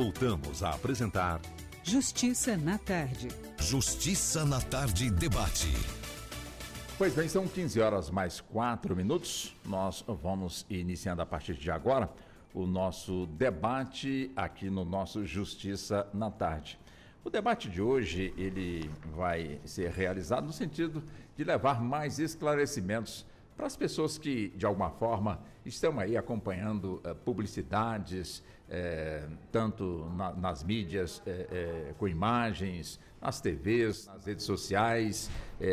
Voltamos a apresentar Justiça na Tarde. Justiça na Tarde Debate. Pois bem, são 15 horas mais 4 minutos. Nós vamos iniciando a partir de agora o nosso debate aqui no nosso Justiça na Tarde. O debate de hoje, ele vai ser realizado no sentido de levar mais esclarecimentos para as pessoas que, de alguma forma, estão aí acompanhando publicidades, tanto nas mídias com imagens, nas TVs, nas redes sociais,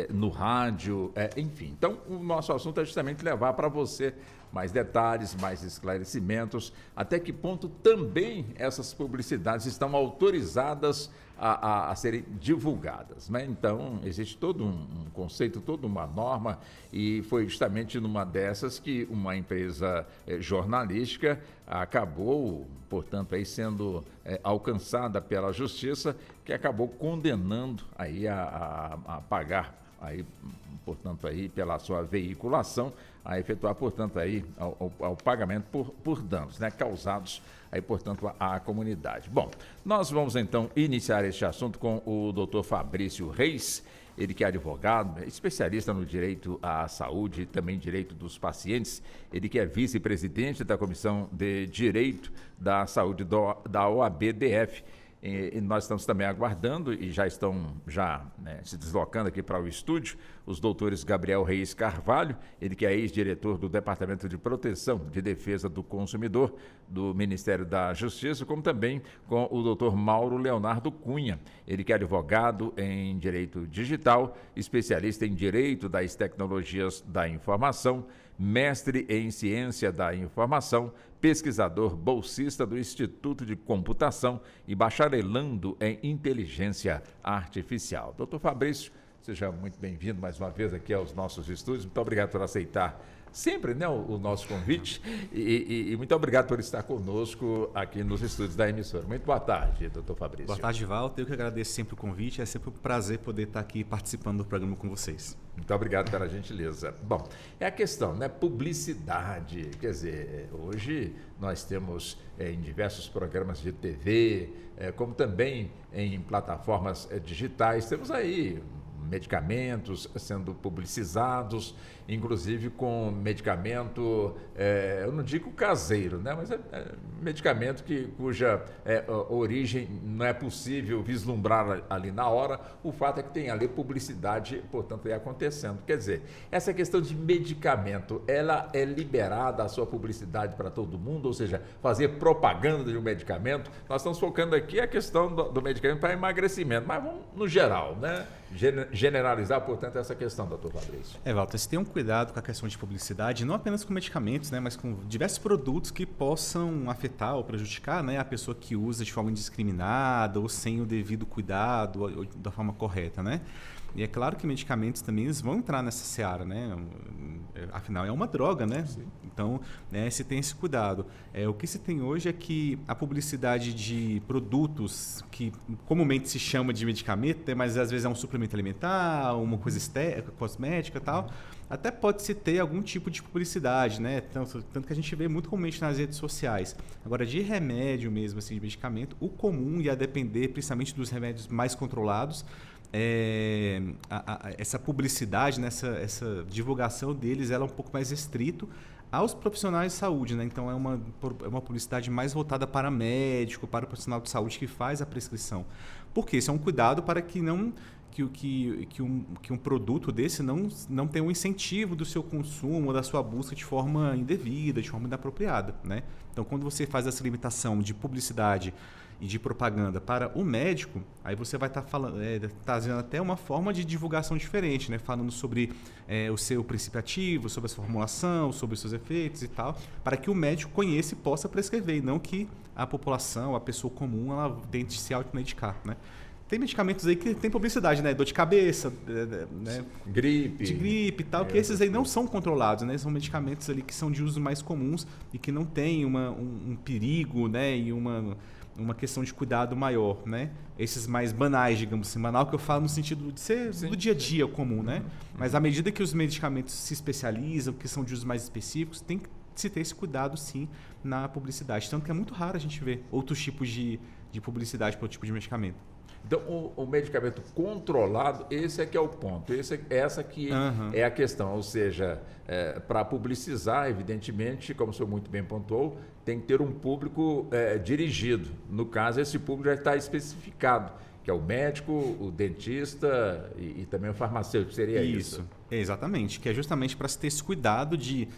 no rádio, enfim. Então, o nosso assunto é justamente levar para você mais detalhes, mais esclarecimentos, até que ponto também essas publicidades estão autorizadas a serem divulgadas, né? Então, existe todo um conceito, toda uma norma, e foi justamente numa dessas que uma empresa jornalística acabou, portanto, aí sendo alcançada pela justiça, que acabou condenando aí a pagar aí, portanto, aí pela sua veiculação, a efetuar, portanto, aí ao pagamento por danos, né, causados aí, portanto, à comunidade. Bom, nós vamos então iniciar este assunto com o Dr. Fabrício Reis, ele que é advogado, especialista no direito à saúde e também direito dos pacientes, ele que é vice-presidente da Comissão de Direito da Saúde da OAB-DF. E nós estamos também aguardando e já estão se deslocando aqui para o estúdio os doutores Gabriel Reis Carvalho, ele que é ex-diretor do Departamento de Proteção de Defesa do Consumidor do Ministério da Justiça, como também com o doutor Mauro Leonardo Cunha, ele que é advogado em Direito Digital, especialista em Direito das Tecnologias da Informação, mestre em Ciência da Informação, pesquisador bolsista do Instituto de Computação e bacharelando em Inteligência Artificial. Doutor Fabrício, seja muito bem-vindo mais uma vez aqui aos nossos estúdios. Muito obrigado por aceitar sempre, né, o nosso convite e muito obrigado por estar conosco aqui nos estúdios da emissora. Muito boa tarde, doutor Fabrício. Boa tarde, Walter. Eu que agradeço sempre o convite. É sempre um prazer poder estar aqui participando do programa com vocês. Muito obrigado pela gentileza. Bom, é a questão, né? Publicidade. Quer dizer, hoje nós temos em diversos programas de TV, como também em plataformas digitais, temos aí medicamentos sendo publicizados, inclusive com medicamento, eu não digo caseiro, né? Mas medicamento cuja origem não é possível vislumbrar ali na hora. O fato é que tem ali publicidade, portanto, aí acontecendo. Quer dizer, essa questão de medicamento, ela é liberada a sua publicidade para todo mundo, ou seja, fazer propaganda de um medicamento. Nós estamos focando aqui a questão do medicamento para emagrecimento, mas vamos no geral, né? Generalizar, portanto, essa questão, doutor Fabrício. Walter, você tem um cuidado com a questão de publicidade, não apenas com medicamentos, né, mas com diversos produtos que possam afetar ou prejudicar, né, a pessoa que usa de forma indiscriminada ou sem o devido cuidado ou da forma correta, né? E é claro que medicamentos também eles vão entrar nessa seara, né? Afinal, é uma droga, né? Sim. Então, né, se tem esse cuidado. O que se tem hoje é que a publicidade de produtos que comumente se chama de medicamento, né, mas às vezes é um suplemento alimentar, uma coisa estética, cosmética e tal, até pode-se ter algum tipo de publicidade, né? Tanto que a gente vê muito comumente nas redes sociais. Agora, de remédio mesmo, assim, de medicamento, o comum, e a depender principalmente dos remédios mais controlados, essa publicidade, né, essa divulgação deles, ela é um pouco mais restrito aos profissionais de saúde, né? Então é uma publicidade mais voltada para médico, para o profissional de saúde que faz a prescrição. Porque isso é um cuidado para que um produto desse não tenha um incentivo do seu consumo ou da sua busca de forma indevida, de forma inapropriada, né? Então, quando você faz essa limitação de publicidade e de propaganda para o médico, aí você vai estar trazendo até uma forma de divulgação diferente, né? Falando sobre o seu princípio ativo, sobre a sua formulação, sobre os seus efeitos e tal, para que o médico conheça e possa prescrever, e não que a população, a pessoa comum, ela tente se automedicar, né? Tem medicamentos aí que tem publicidade, né? Dor de cabeça, né? Gripe. De gripe e tal, que esses aí não são controlados, né? São medicamentos ali que são de uso mais comuns e que não tem um perigo, né? E uma questão de cuidado maior, né? Esses mais banais, digamos assim, banal que eu falo no sentido de ser do dia a dia comum, né? Mas à medida que os medicamentos se especializam, que são de usos mais específicos, tem que se ter esse cuidado, sim, na publicidade. Tanto que é muito raro a gente ver outros tipos de de publicidade para o tipo de medicamento. Então, o medicamento controlado, esse é que é o ponto, essa que é a questão. Ou seja, para publicizar, evidentemente, como o senhor muito bem pontuou, tem que ter um público dirigido. No caso, esse público já está especificado, que é o médico, o dentista e também o farmacêutico, seria isso? Exatamente, que é justamente para se ter esse cuidado de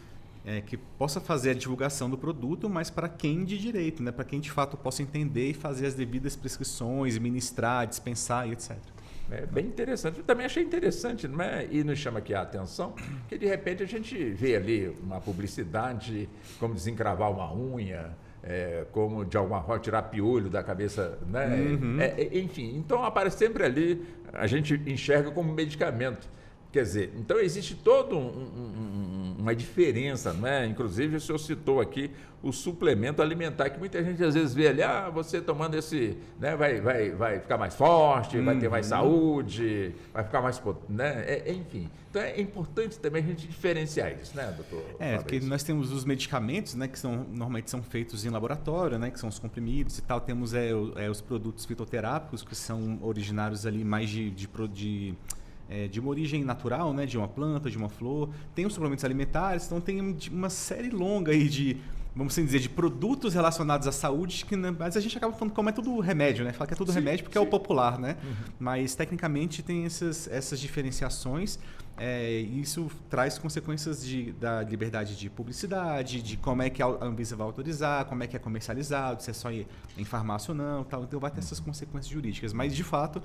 que possa fazer a divulgação do produto, mas para quem de direito, né? Para quem de fato possa entender e fazer as devidas prescrições, ministrar, dispensar e etc. É bem interessante. Eu também achei interessante, não é? E nos chama aqui a atenção que de repente a gente vê ali uma publicidade como desencravar uma unha, como de alguma forma tirar piolho da cabeça, né? Enfim, então aparece sempre ali, a gente enxerga como medicamento. Quer dizer, então existe toda uma diferença, não é? Inclusive o senhor citou aqui o suplemento alimentar, que muita gente às vezes vê ali, você tomando esse, né, vai ficar mais forte, vai ter mais saúde, vai ficar mais, né? Enfim, então é importante também a gente diferenciar isso, né, doutor? Porque nós temos os medicamentos, né, que normalmente são feitos em laboratório, né, que são os comprimidos e tal, temos os produtos fitoterápicos, que são originários ali mais de uma origem natural, né, de uma planta, de uma flor. Tem os suplementos alimentares, então tem uma série longa aí de, vamos assim dizer, de produtos relacionados à saúde, mas a gente acaba falando como é tudo remédio, né? Fala que é tudo remédio porque é o popular, né? Mas tecnicamente tem essas diferenciações. E isso traz consequências da liberdade de publicidade, de como é que a Anvisa vai autorizar, como é que é comercializado, se é só em farmácia ou não, tal. Então vai ter essas consequências jurídicas. Mas de fato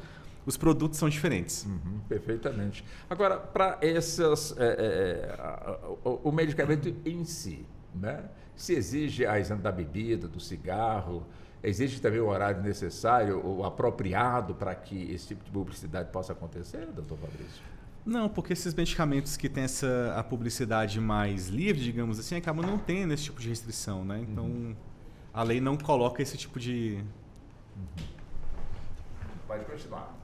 os produtos são diferentes. Perfeitamente. Agora, para essas, o medicamento em si, né? Se exige a exame da bebida, do cigarro, existe também o horário necessário ou apropriado para que esse tipo de publicidade possa acontecer, doutor Fabrício? Não, porque esses medicamentos que têm a publicidade mais livre, digamos assim, acabam não tendo esse tipo de restrição, né? Então, a lei não coloca esse tipo de... Pode continuar.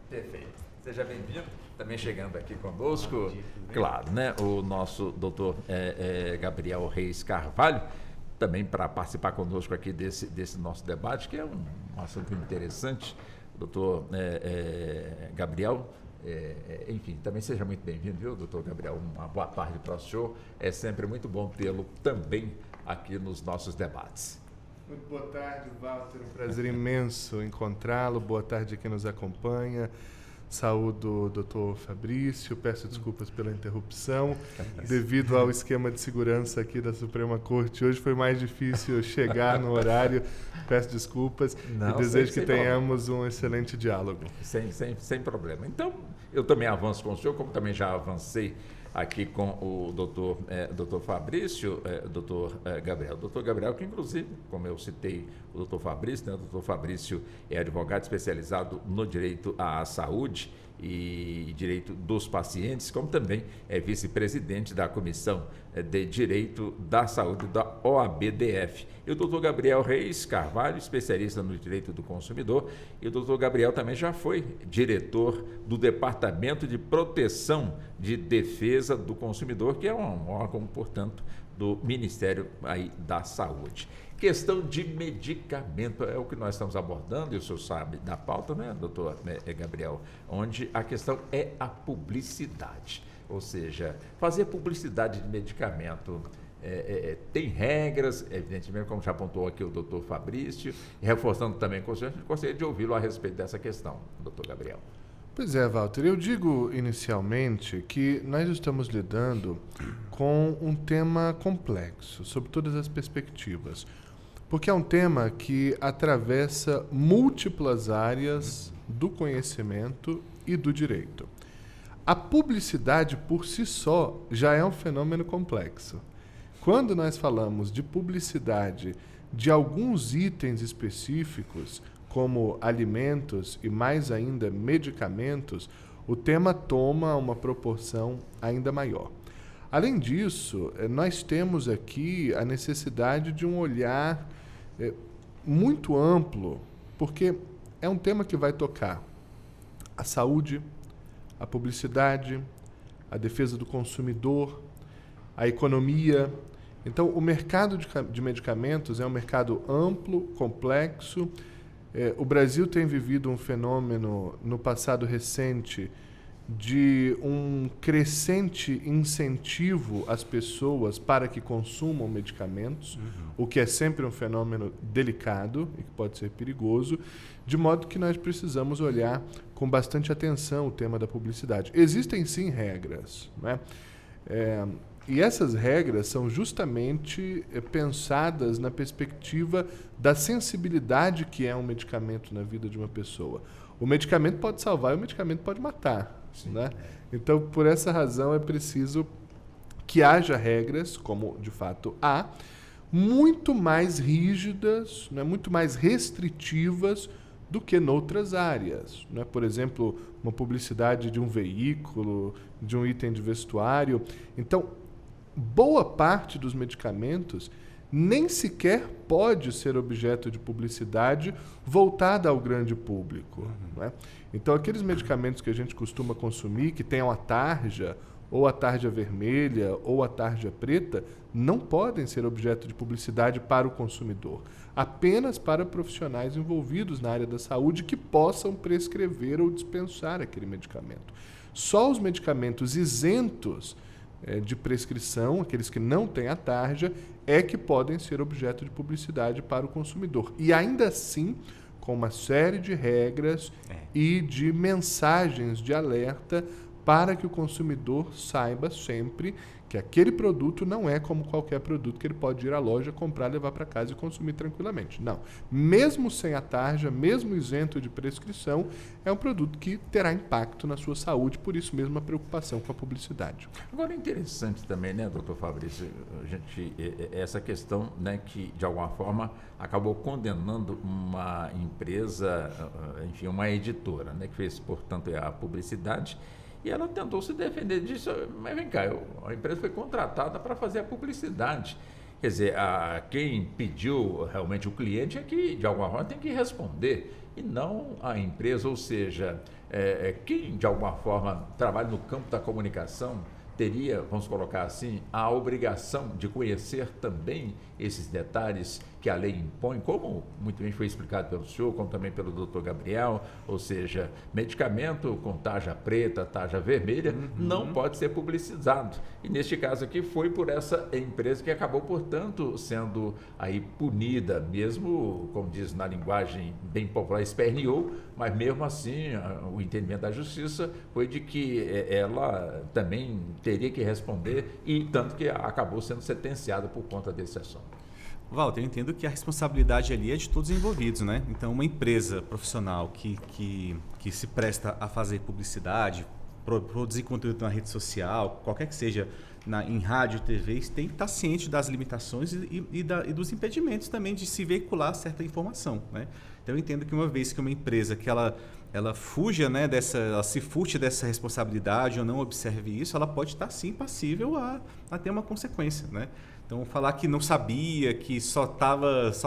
Perfeito. Seja bem-vindo. Também chegando aqui conosco, claro, né? O nosso doutor Gabriel Reis Carvalho, também para participar conosco aqui desse nosso debate, que é um assunto interessante. Doutor Gabriel, enfim, também seja muito bem-vindo, viu, doutor Gabriel? Uma boa tarde para o senhor. É sempre muito bom tê-lo também aqui nos nossos debates. Muito boa tarde, Walter. Um prazer imenso encontrá-lo. Boa tarde a quem nos acompanha. Saúdo o doutor Fabrício. Peço desculpas pela interrupção. Devido ao esquema de segurança aqui da Suprema Corte, hoje foi mais difícil chegar no horário. Peço desculpas e desejo que tenhamos um excelente diálogo. Sem problema. Então, eu também avanço com o senhor, como também já avancei aqui com o doutor Fabrício, doutor Gabriel. Doutor Gabriel, que inclusive, como eu citei o doutor Fabrício, né, o doutor Fabrício é advogado especializado no direito à saúde e direito dos pacientes, como também é vice-presidente da Comissão de Direito da Saúde da OABDF. E o doutor Gabriel Reis Carvalho, especialista no direito do consumidor, e o doutor Gabriel também já foi diretor do Departamento de Proteção de Defesa do Consumidor, que é um órgão, portanto, do Ministério aí da Saúde. Questão de medicamento é o que nós estamos abordando, e o senhor sabe da pauta, né, doutor Gabriel, onde a questão é a publicidade. Ou seja, fazer publicidade de medicamento tem regras, evidentemente, como já apontou aqui o doutor Fabrício, e reforçando também com o senhor, a gente gostaria de ouvi-lo a respeito dessa questão, doutor Gabriel. Pois é, Walter, eu digo inicialmente que nós estamos lidando com um tema complexo, sob todas as perspectivas, porque é um tema que atravessa múltiplas áreas do conhecimento e do direito. A publicidade por si só já é um fenômeno complexo. Quando nós falamos de publicidade de alguns itens específicos, como alimentos e mais ainda medicamentos, o tema toma uma proporção ainda maior. Além disso, nós temos aqui a necessidade de um olhar muito amplo, porque é um tema que vai tocar a saúde, a publicidade, a defesa do consumidor, a economia. Então, o mercado de medicamentos é um mercado amplo, complexo, O Brasil tem vivido um fenômeno no passado recente de um crescente incentivo às pessoas para que consumam medicamentos, o que é sempre um fenômeno delicado e que pode ser perigoso, de modo que nós precisamos olhar com bastante atenção o tema da publicidade. Existem sim regras, né? E essas regras são justamente pensadas na perspectiva da sensibilidade que é um medicamento na vida de uma pessoa. O medicamento pode salvar e o medicamento pode matar. Né? Então, por essa razão, é preciso que haja regras, como de fato há, muito mais rígidas, né, muito mais restritivas do que noutras áreas. Né? Por exemplo, uma publicidade de um veículo, de um item de vestuário. Então, boa parte dos medicamentos nem sequer pode ser objeto de publicidade voltada ao grande público. Né? Então, aqueles medicamentos que a gente costuma consumir, que tenham a tarja, ou a tarja vermelha, ou a tarja preta, não podem ser objeto de publicidade para o consumidor, apenas para profissionais envolvidos na área da saúde que possam prescrever ou dispensar aquele medicamento. Só os medicamentos isentos de prescrição, aqueles que não têm a tarja, é que podem ser objeto de publicidade para o consumidor. E ainda assim, com uma série de regras e de mensagens de alerta para que o consumidor saiba sempre que aquele produto não é como qualquer produto que ele pode ir à loja, comprar, levar para casa e consumir tranquilamente. Não. Mesmo sem a tarja, mesmo isento de prescrição, é um produto que terá impacto na sua saúde, por isso mesmo a preocupação com a publicidade. Agora é interessante também, né, doutor Fabrício, essa questão, né, que de alguma forma acabou condenando uma empresa, enfim, uma editora, né, que fez, portanto, a publicidade. E ela tentou se defender disso, mas vem cá, a empresa foi contratada para fazer a publicidade. Quer dizer, quem pediu realmente o cliente é que, de alguma forma, tem que responder, e não a empresa. Ou seja, quem, de alguma forma, trabalha no campo da comunicação, teria, vamos colocar assim, a obrigação de conhecer também esses detalhes que a lei impõe, como muito bem foi explicado pelo senhor, como também pelo doutor Gabriel, ou seja, medicamento com tarja preta, tarja vermelha, não pode ser publicizado. E neste caso aqui foi por essa empresa que acabou, portanto, sendo aí punida, mesmo, como diz na linguagem bem popular, esperneou, mas mesmo assim o entendimento da justiça foi de que ela também teria que responder, e tanto que acabou sendo sentenciada por conta desse assunto. Walter, eu entendo que a responsabilidade ali é de todos os envolvidos, né? Então, uma empresa profissional que se presta a fazer publicidade, produzir conteúdo na rede social, qualquer que seja, em rádio, TV, tem que estar ciente das limitações e dos impedimentos também de se veicular certa informação, né? Então, eu entendo que uma vez que uma empresa que ela fuja, né, ela se furte dessa responsabilidade ou não observe isso, ela pode estar sim passível a ter uma consequência, né? Então, falar que não sabia, que só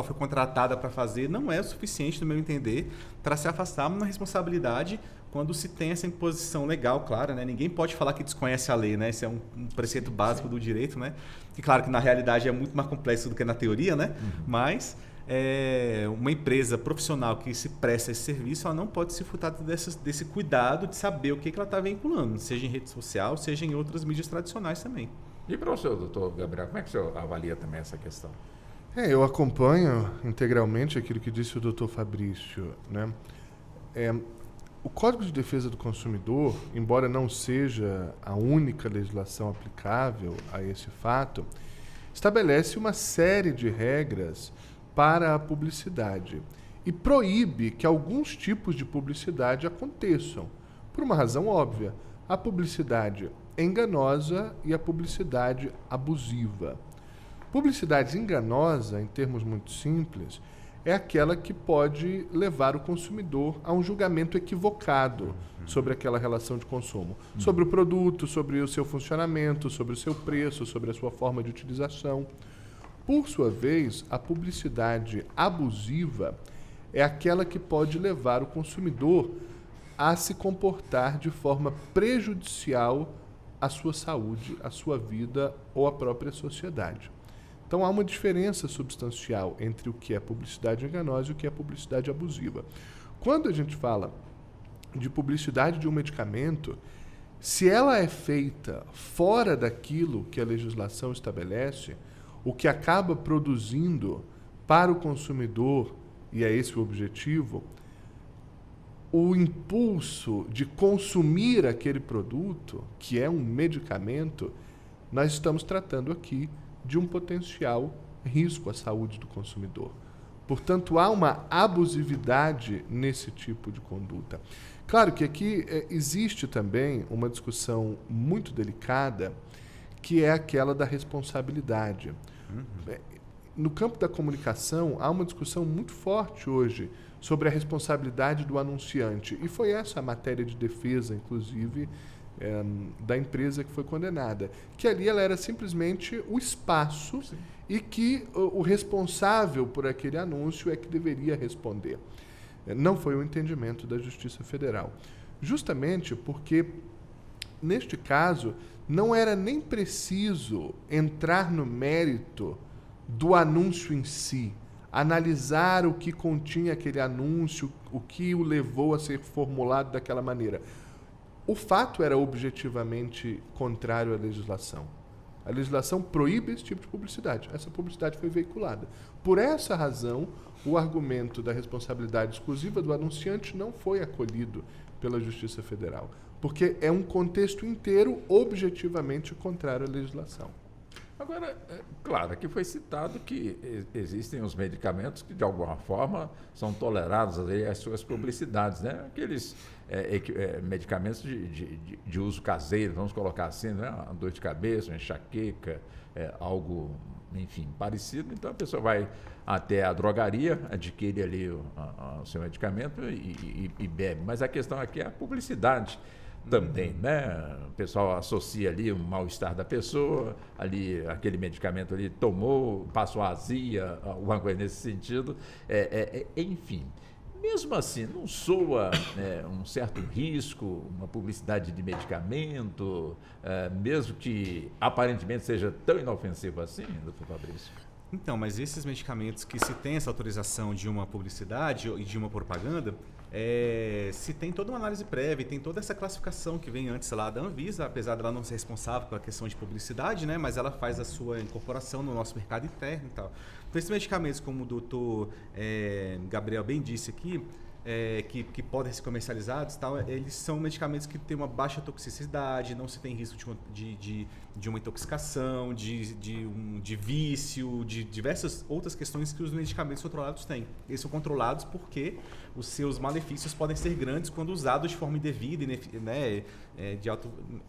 foi contratada para fazer, não é o suficiente, no meu entender, para se afastar uma responsabilidade quando se tem essa imposição legal, claro, né? Ninguém pode falar que desconhece a lei, né? Isso é um preceito básico do direito, né? E claro que na realidade é muito mais complexo do que na teoria, né? Mas uma empresa profissional que se presta esse serviço, ela não pode se furtar desse cuidado de saber o que ela está vinculando, seja em rede social, seja em outras mídias tradicionais também. E para o senhor, doutor Gabriel, como é que o senhor avalia também essa questão? Eu acompanho integralmente aquilo que disse o doutor Fabrício, né? O Código de Defesa do Consumidor, embora não seja a única legislação aplicável a esse fato, estabelece uma série de regras para a publicidade e proíbe que alguns tipos de publicidade aconteçam, por uma razão óbvia: a publicidade enganosa e a publicidade abusiva. Publicidade enganosa, em termos muito simples, é aquela que pode levar o consumidor a um julgamento equivocado sobre aquela relação de consumo, sobre o produto, sobre o seu funcionamento, sobre o seu preço, sobre a sua forma de utilização. Por sua vez, a publicidade abusiva é aquela que pode levar o consumidor a se comportar de forma prejudicial à sua saúde, à sua vida ou à própria sociedade. Então há uma diferença substancial entre o que é publicidade enganosa e o que é publicidade abusiva. Quando a gente fala de publicidade de um medicamento, se ela é feita fora daquilo que a legislação estabelece, o que acaba produzindo para o consumidor, e é esse o objetivo, o impulso de consumir aquele produto, que é um medicamento, nós estamos tratando aqui de um potencial risco à saúde do consumidor. Portanto, há uma abusividade nesse tipo de conduta. Claro que aqui existe também uma discussão muito delicada, que é aquela da responsabilidade. No campo da comunicação, há uma discussão muito forte hoje sobre a responsabilidade do anunciante. E foi essa a matéria de defesa, inclusive, da empresa que foi condenada. Que ali ela era simplesmente o espaço. Sim. E que o responsável por aquele anúncio é que deveria responder. Não foi o entendimento da Justiça Federal. Justamente porque, neste caso, não era nem preciso entrar no mérito do anúncio em si, analisar o que continha aquele anúncio, o que o levou a ser formulado daquela maneira. O fato era objetivamente contrário à legislação. A legislação proíbe esse tipo de publicidade. Essa publicidade foi veiculada. Por essa razão, o argumento da responsabilidade exclusiva do anunciante não foi acolhido pela Justiça Federal, porque é um contexto inteiro objetivamente contrário à legislação. Agora, claro, aqui foi citado que existem os medicamentos que, de alguma forma, são tolerados às suas publicidades, né? Aqueles medicamentos de uso caseiro, vamos colocar assim, né? Uma dor de cabeça, uma enxaqueca, algo, enfim, parecido. Então, a pessoa vai até a drogaria, adquire ali o seu medicamento e bebe. Mas a questão aqui é a publicidade também, né? O pessoal associa ali o mal-estar da pessoa, ali aquele medicamento ali tomou, passou azia, alguma coisa nesse sentido, enfim. Mesmo assim, não soa um certo risco, uma publicidade de medicamento, mesmo que aparentemente seja tão inofensivo assim, doutor Fabrício? Então, mas esses medicamentos que se tem essa autorização de uma publicidade e de uma propaganda, se tem toda uma análise prévia, tem toda essa classificação que vem antes lá da Anvisa, apesar dela não ser responsável pela questão de publicidade, né, mas ela faz a sua incorporação no nosso mercado interno e tal. Então, esses medicamentos, como o doutor Gabriel bem disse aqui, que podem ser comercializados, tal, eles são medicamentos que têm uma baixa toxicidade, não se tem risco de uma intoxicação, de vício, de diversas outras questões que os medicamentos controlados têm. Eles são controlados porque os seus malefícios podem ser grandes quando usados de forma indevida, né,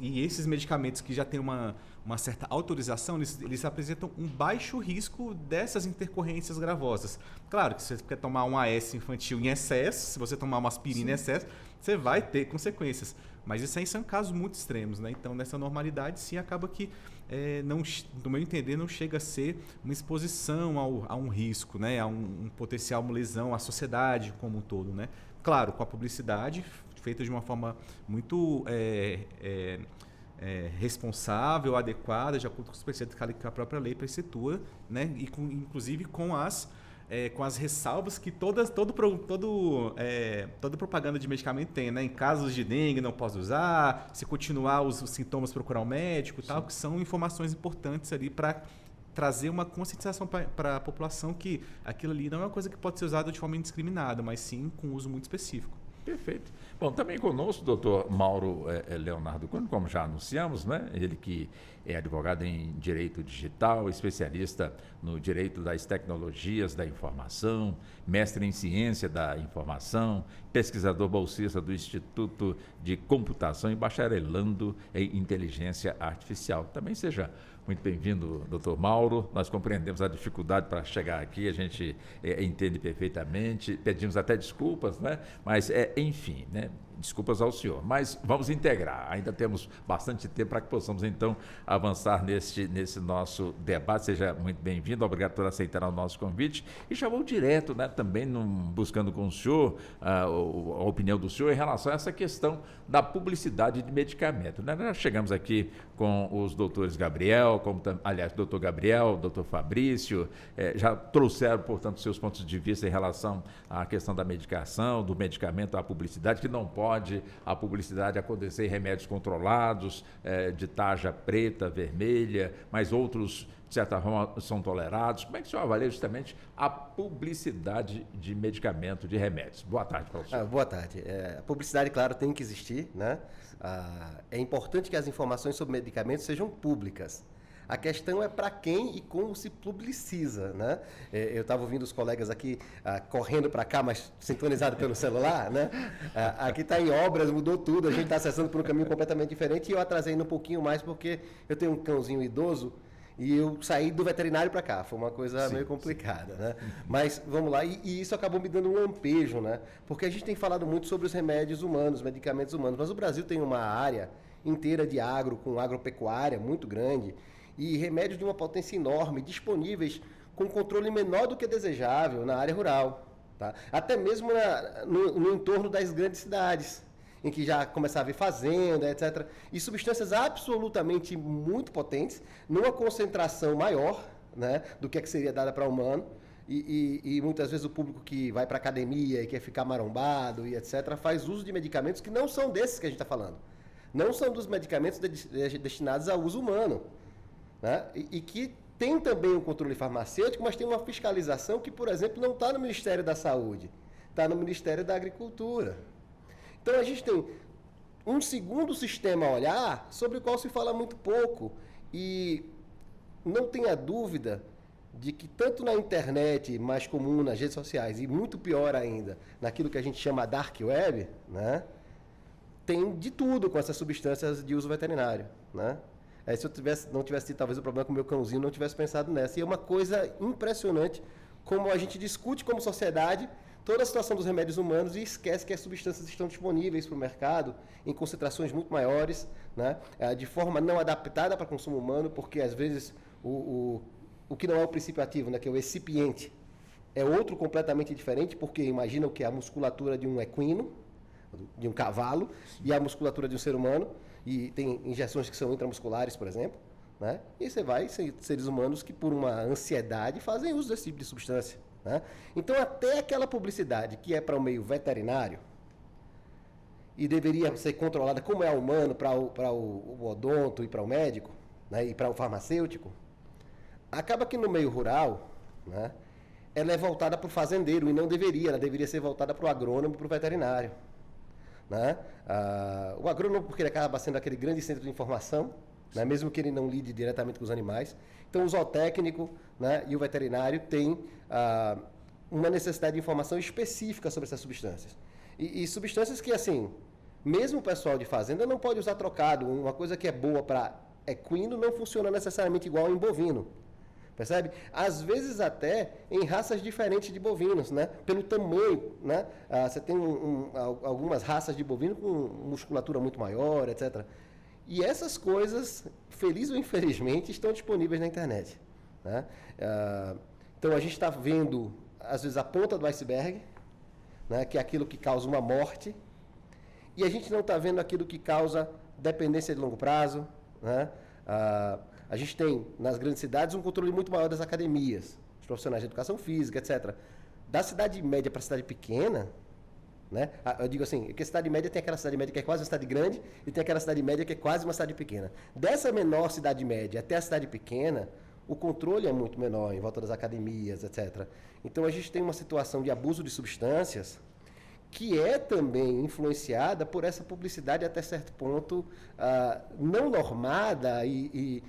e esses medicamentos que já têm uma certa autorização, eles apresentam um baixo risco dessas intercorrências gravosas. Claro que se você quer tomar um AS infantil em excesso, se você tomar uma aspirina em excesso, você vai ter consequências. Mas isso aí são casos muito extremos, né? Então, nessa normalidade, sim, acaba que, no meu entender, não chega a ser uma exposição a um risco, né? A um potencial lesão à sociedade como um todo, né? Claro, com a publicidade feita de uma forma muito responsável, adequada, de acordo com os preceitos que a própria lei preceitua, né? E inclusive com as ressalvas que toda propaganda de medicamento tem, né? Em casos de dengue não pode usar, se continuar os sintomas procurar um médico e tal, que são informações importantes ali para trazer uma conscientização para a população que aquilo ali não é uma coisa que pode ser usada de forma indiscriminada, mas sim com uso muito específico. Perfeito. Bom, também conosco o doutor Mauro Leonardo Cunha, como já anunciamos, né? Ele que é advogado em Direito Digital, especialista no Direito das Tecnologias da Informação, mestre em Ciência da Informação, pesquisador bolsista do Instituto de Computação e bacharelando em Inteligência Artificial. Também seja muito bem-vindo, doutor Mauro. Nós compreendemos a dificuldade para chegar aqui, a gente entende perfeitamente, pedimos até desculpas, né? Mas, enfim, né? Desculpas ao senhor, mas vamos integrar. Ainda temos bastante tempo para que possamos, então, avançar nesse nosso debate. Seja muito bem-vindo, obrigado por aceitar o nosso convite. E já vou direto, né, também buscando com o senhor a opinião do senhor em relação a essa questão da publicidade de medicamento, né? Nós chegamos aqui com os doutores Gabriel Gabriel, aliás, doutor Gabriel, doutor Fabrício, já trouxeram, portanto, seus pontos de vista em relação à questão da medicação, do medicamento, à publicidade, que não pode a publicidade acontecer em remédios controlados, de tarja preta, vermelha, mas outros, de certa forma, são tolerados. Como é que o senhor avalia justamente a publicidade de medicamento, de remédios? Boa tarde para o senhor. Boa tarde. A publicidade, claro, tem que existir, né? É importante que as informações sobre medicamentos sejam públicas. A questão é para quem e como se publiciza, né? Eu estava ouvindo os colegas aqui correndo para cá, mas sintonizado pelo celular, né? Aqui está em obras, mudou tudo, a gente está acessando por um caminho completamente diferente e eu atrasei um pouquinho mais porque eu tenho um cãozinho idoso e eu saí do veterinário para cá. Foi uma coisa meio complicada, né? Mas vamos lá, e isso acabou me dando um lampejo, né? Porque a gente tem falado muito sobre os remédios humanos, medicamentos humanos, mas o Brasil tem uma área inteira de com agropecuária muito grande e remédios de uma potência enorme, disponíveis com controle menor do que desejável na área rural, tá? Até mesmo no entorno das grandes cidades, em que já começava a haver fazenda, etc. E substâncias absolutamente muito potentes, numa concentração maior, né, do que seria dada para o humano. E muitas vezes o público que vai para a academia e quer ficar marombado e etc., faz uso de medicamentos que não são desses que a gente está falando. Não são dos medicamentos destinados ao uso humano, né? E que tem também um controle farmacêutico, mas tem uma fiscalização que, por exemplo, não está no Ministério da Saúde, está no Ministério da Agricultura. Então, a gente tem um segundo sistema a olhar sobre o qual se fala muito pouco. E não tenha dúvida de que tanto na internet, mais comum nas redes sociais, e muito pior ainda, naquilo que a gente chama Dark Web, né, tem de tudo com essas substâncias de uso veterinário, né? Se eu não tivesse tido talvez o problema com o meu cãozinho, não tivesse pensado nessa. E é uma coisa impressionante como a gente discute como sociedade toda a situação dos remédios humanos e esquece que as substâncias estão disponíveis para o mercado em concentrações muito maiores, né? De forma não adaptada para consumo humano, porque às vezes o que não é o princípio ativo, né, que é o excipiente, é outro completamente diferente, porque imagina o que é a musculatura de um equino, de um cavalo, e a musculatura de um ser humano, e tem injeções que são intramusculares, por exemplo, né? E você vai seres humanos que por uma ansiedade fazem uso desse tipo de substância, né? Então, até aquela publicidade que é para o meio veterinário e deveria ser controlada como é humano para o odonto e para o médico, né, e para o farmacêutico, acaba que no meio rural, né, ela é voltada para o fazendeiro e não deveria, ela deveria ser voltada para o agrônomo e para o veterinário, né? O agrônomo, porque ele acaba sendo aquele grande centro de informação, né, mesmo que ele não lide diretamente com os animais. Então, o zootécnico, né, e o veterinário têm uma necessidade de informação específica sobre essas substâncias. E substâncias que, assim, mesmo o pessoal de fazenda não pode usar trocado. Uma coisa que é boa para equino não funciona necessariamente igual em bovino. Percebe? Às vezes até em raças diferentes de bovinos, né? Pelo tamanho, né? Você tem algumas raças de bovino com musculatura muito maior, etc. E essas coisas, feliz ou infelizmente, estão disponíveis na internet, né? Então a gente está vendo, às vezes, a ponta do iceberg, né? Que é aquilo que causa uma morte, e a gente não está vendo aquilo que causa dependência de longo prazo, né? A gente tem, nas grandes cidades, um controle muito maior das academias, dos profissionais de educação física, etc. Da cidade média para a cidade pequena, né? Eu digo assim, que a cidade média tem aquela cidade média que é quase uma cidade grande e tem aquela cidade média que é quase uma cidade pequena. Dessa menor cidade média até a cidade pequena, o controle é muito menor em volta das academias, etc. Então, a gente tem uma situação de abuso de substâncias que é também influenciada por essa publicidade até certo ponto não normada e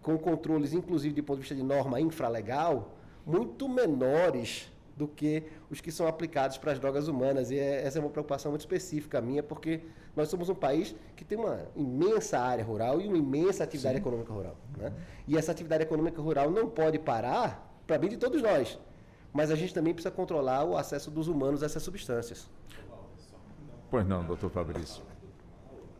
com controles, inclusive, de ponto de vista de norma infralegal, muito menores do que os que são aplicados para as drogas humanas. E essa é uma preocupação muito específica minha, porque nós somos um país que tem uma imensa área rural e uma imensa atividade econômica rural, né? E essa atividade econômica rural não pode parar para bem de todos nós. Mas a gente também precisa controlar o acesso dos humanos a essas substâncias. Pois não, doutor Fabrício.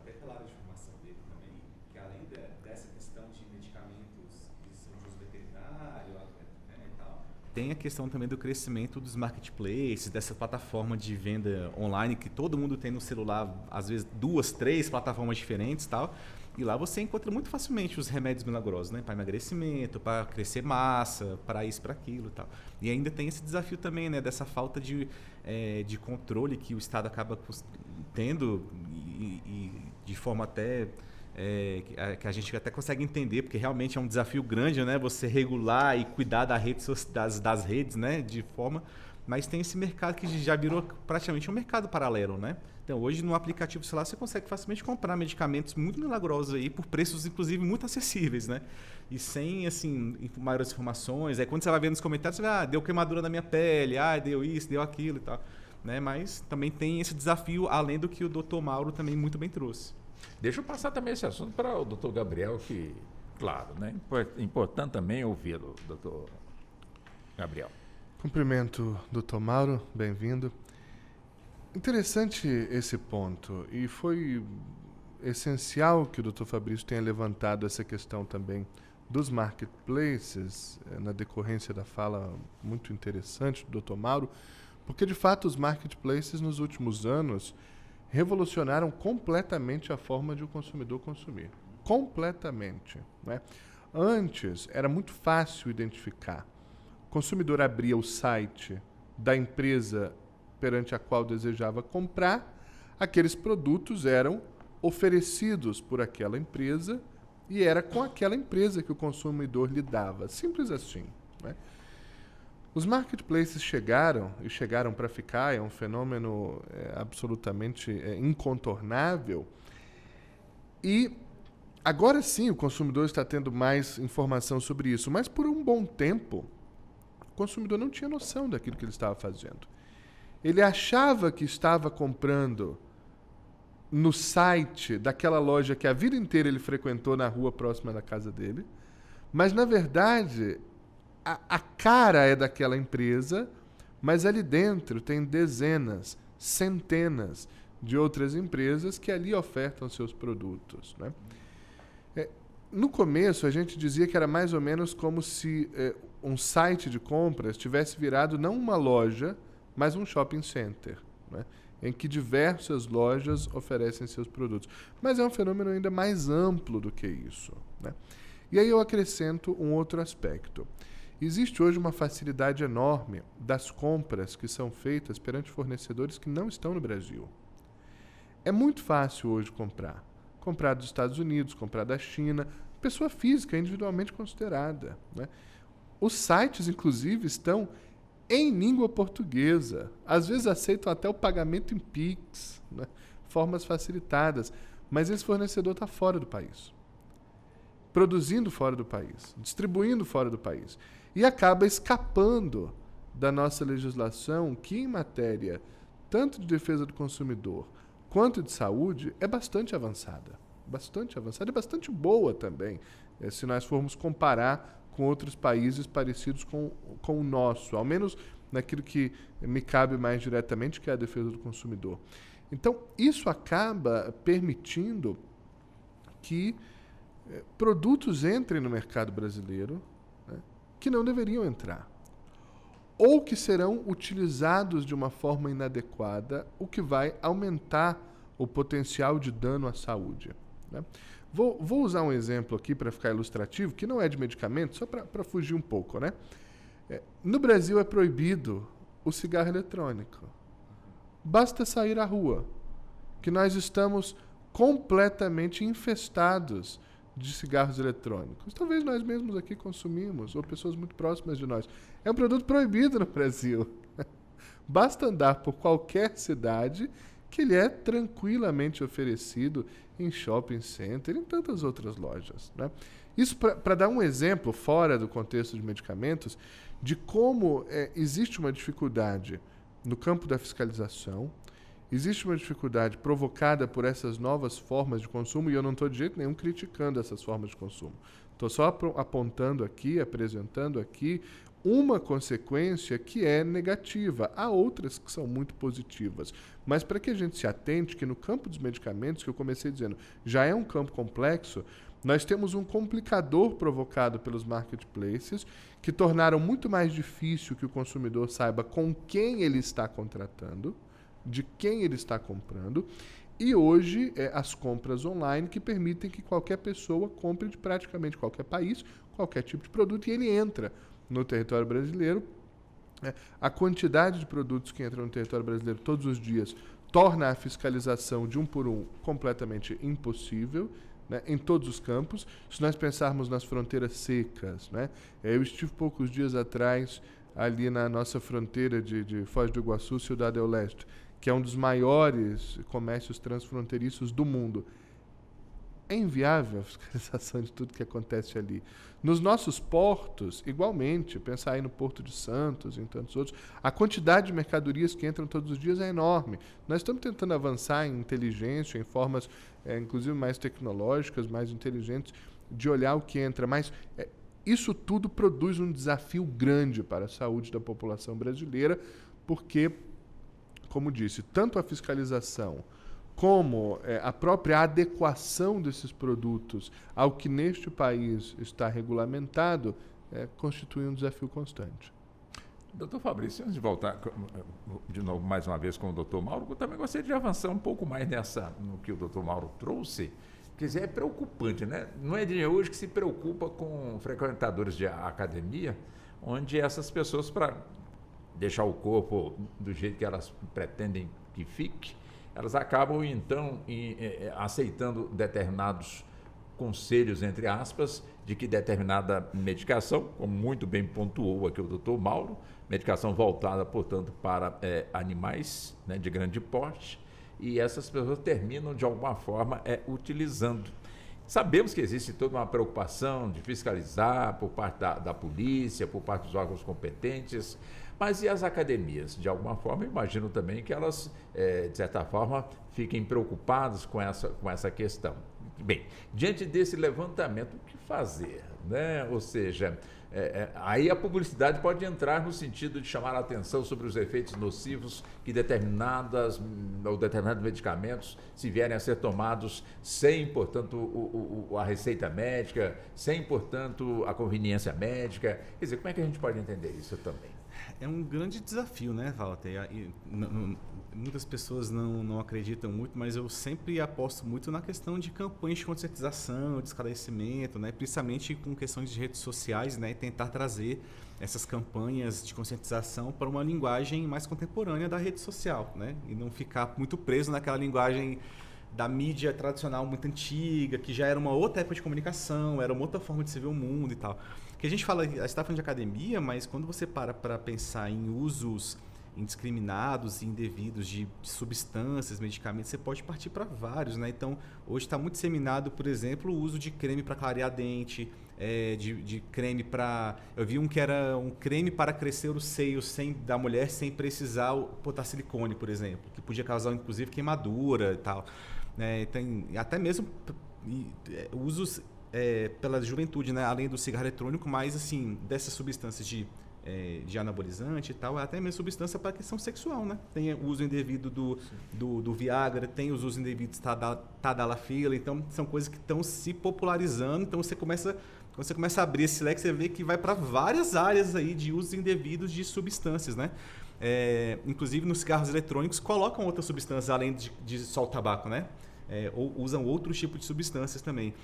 Até pela área de formação dele também, que além dessa questão de medicamentos que são de uso veterinário, né, e tal, tem a questão também do crescimento dos marketplaces, dessa plataforma de venda online que todo mundo tem no celular, às vezes 2, 3 plataformas diferentes e tal. E lá você encontra muito facilmente os remédios milagrosos, né? Para emagrecimento, para crescer massa, para isso, para aquilo e tal. E ainda tem esse desafio também, né? Dessa falta de controle que o Estado acaba tendo e de forma até... que a gente até consegue entender, porque realmente é um desafio grande, né? Você regular e cuidar das redes, né? De forma... Mas tem esse mercado que já virou praticamente um mercado paralelo, né? Então, hoje, no aplicativo celular, você consegue facilmente comprar medicamentos muito milagrosos aí, por preços, inclusive, muito acessíveis, né? E sem, assim, maiores informações. Aí, quando você vai ver nos comentários, você vai, deu queimadura na minha pele, deu isso, deu aquilo e tal. Né? Mas também tem esse desafio, além do que o Dr. Mauro também muito bem trouxe. Deixa eu passar também esse assunto para o Dr. Gabriel, que, claro, né? Importante também ouvi-lo, Dr. Gabriel. Cumprimento, Dr. Mauro, bem-vindo. Interessante esse ponto, e foi essencial que o Dr. Fabrício tenha levantado essa questão também dos marketplaces, na decorrência da fala muito interessante do Dr. Mauro, porque de fato os marketplaces nos últimos anos revolucionaram completamente a forma de o consumidor consumir. Completamente. Né? Antes era muito fácil identificar. O consumidor abria o site da empresa perante a qual desejava comprar, aqueles produtos eram oferecidos por aquela empresa e era com aquela empresa que o consumidor lidava. Simples assim. Né? Os marketplaces chegaram para ficar, é um fenômeno absolutamente incontornável. E agora sim o consumidor está tendo mais informação sobre isso, mas por um bom tempo o consumidor não tinha noção daquilo que ele estava fazendo. Ele achava que estava comprando no site daquela loja que a vida inteira ele frequentou na rua próxima da casa dele, mas na verdade a cara é daquela empresa, mas ali dentro tem dezenas, centenas de outras empresas que ali ofertam seus produtos. Né? No começo, a gente dizia que era mais ou menos como se um site de compras tivesse virado não uma loja, mas um shopping center, né? Em que diversas lojas oferecem seus produtos. Mas é um fenômeno ainda mais amplo do que isso. Né? E aí eu acrescento um outro aspecto. Existe hoje uma facilidade enorme das compras que são feitas perante fornecedores que não estão no Brasil. É muito fácil hoje comprar. Comprar dos Estados Unidos, comprar da China, pessoa física individualmente considerada. Né? Os sites, inclusive, estão em língua portuguesa. Às vezes aceitam até o pagamento em Pix, né? Formas facilitadas. Mas esse fornecedor está fora do país. Produzindo fora do país, distribuindo fora do país. E acaba escapando da nossa legislação que, em matéria tanto de defesa do consumidor quanto de saúde, é bastante avançada. Bastante avançada e bastante boa também, se nós formos comparar com outros países parecidos com o nosso, ao menos naquilo que me cabe mais diretamente, que é a defesa do consumidor. Então, isso acaba permitindo que produtos entrem no mercado brasileiro, né, que não deveriam entrar, ou que serão utilizados de uma forma inadequada, o que vai aumentar o potencial de dano à saúde. Né? Vou usar um exemplo aqui para ficar ilustrativo, que não é de medicamento, só para fugir um pouco. Né? No Brasil é proibido o cigarro eletrônico. Basta sair à rua, que nós estamos completamente infestados de cigarros eletrônicos. Talvez nós mesmos aqui consumimos, ou pessoas muito próximas de nós. É um produto proibido no Brasil. Basta andar por qualquer cidade que ele é tranquilamente oferecido em shopping center e em tantas outras lojas. Né? Isso para dar um exemplo, fora do contexto de medicamentos, de como existe uma dificuldade no campo da fiscalização, existe uma dificuldade provocada por essas novas formas de consumo, e eu não estou de jeito nenhum criticando essas formas de consumo. Estou só apontando aqui, apresentando aqui uma consequência que é negativa. Há outras que são muito positivas. Mas para que a gente se atente que no campo dos medicamentos, que eu comecei dizendo, já é um campo complexo, nós temos um complicador provocado pelos marketplaces que tornaram muito mais difícil que o consumidor saiba com quem ele está contratando, de quem ele está comprando, E hoje, as compras online que permitem que qualquer pessoa compre de praticamente qualquer país, qualquer tipo de produto, e ele entra no território brasileiro. A quantidade de produtos que entram no território brasileiro todos os dias torna a fiscalização de um por um completamente impossível, né, em todos os campos. Se nós pensarmos nas fronteiras secas, né, eu estive poucos dias atrás ali na nossa fronteira de Foz do Iguaçu, Ciudad del Este, que é um dos maiores comércios transfronteiriços do mundo. É inviável a fiscalização de tudo que acontece ali. Nos nossos portos, igualmente, pensar aí no Porto de Santos e em tantos outros, a quantidade de mercadorias que entram todos os dias é enorme. Nós estamos tentando avançar em inteligência, em formas, inclusive, mais tecnológicas, mais inteligentes, de olhar o que entra, mas isso tudo produz um desafio grande para a saúde da população brasileira, porque, como disse, tanto a fiscalização como a própria adequação desses produtos ao que neste país está regulamentado constitui um desafio constante. Doutor Fabrício, antes de voltar de novo mais uma vez com o doutor Mauro, eu também gostaria de avançar um pouco mais no que o doutor Mauro trouxe. Quer dizer, é preocupante, né? Não é de hoje que se preocupa com frequentadores de academia, onde essas pessoas, para deixar o corpo do jeito que elas pretendem que fique, elas acabam, então, aceitando determinados conselhos, entre aspas, de que determinada medicação, como muito bem pontuou aqui o doutor Mauro, medicação voltada, portanto, para animais, né, de grande porte, e essas pessoas terminam, de alguma forma, utilizando. Sabemos que existe toda uma preocupação de fiscalizar por parte da polícia, por parte dos órgãos competentes, mas e as academias? De alguma forma, eu imagino também que elas, de certa forma, fiquem preocupadas com essa questão. Bem, diante desse levantamento, o que fazer, né? Ou seja, aí a publicidade pode entrar no sentido de chamar a atenção sobre os efeitos nocivos que determinados medicamentos, se vierem a ser tomados sem, portanto, a receita médica, sem, portanto, a conveniência médica. Quer dizer, como é que a gente pode entender isso também? É um grande desafio, né, Walter? Muitas pessoas não acreditam muito, mas eu sempre aposto muito na questão de campanhas de conscientização, de esclarecimento, né, principalmente com questões de redes sociais, né, e tentar trazer essas campanhas de conscientização para uma linguagem mais contemporânea da rede social, né, e não ficar muito preso naquela linguagem da mídia tradicional muito antiga, que já era uma outra época de comunicação, era uma outra forma de se ver o mundo e tal. Que a gente fala, você está falando de academia, mas quando você para pensar em usos indiscriminados e indevidos de substâncias, medicamentos, você pode partir para vários, né? Então, hoje está muito disseminado, por exemplo, o uso de creme para clarear dente, de creme para... Eu vi um que era um creme para crescer os seios da mulher sem precisar botar silicone, por exemplo, que podia causar, inclusive, queimadura e tal. Tem até mesmo usos pela juventude, né? Além do cigarro eletrônico, mas assim, dessas substâncias de anabolizante e tal, até mesmo substância para questão sexual, né? Tem o uso indevido do Viagra, tem os usos indevidos Tadalafila, então são coisas que estão se popularizando, então quando você começa a abrir esse leque, você vê que vai para várias áreas aí de usos indevidos de substâncias, né? Inclusive nos cigarros eletrônicos colocam outras substâncias além de só o tabaco, né? Ou usam outros tipos de substâncias também.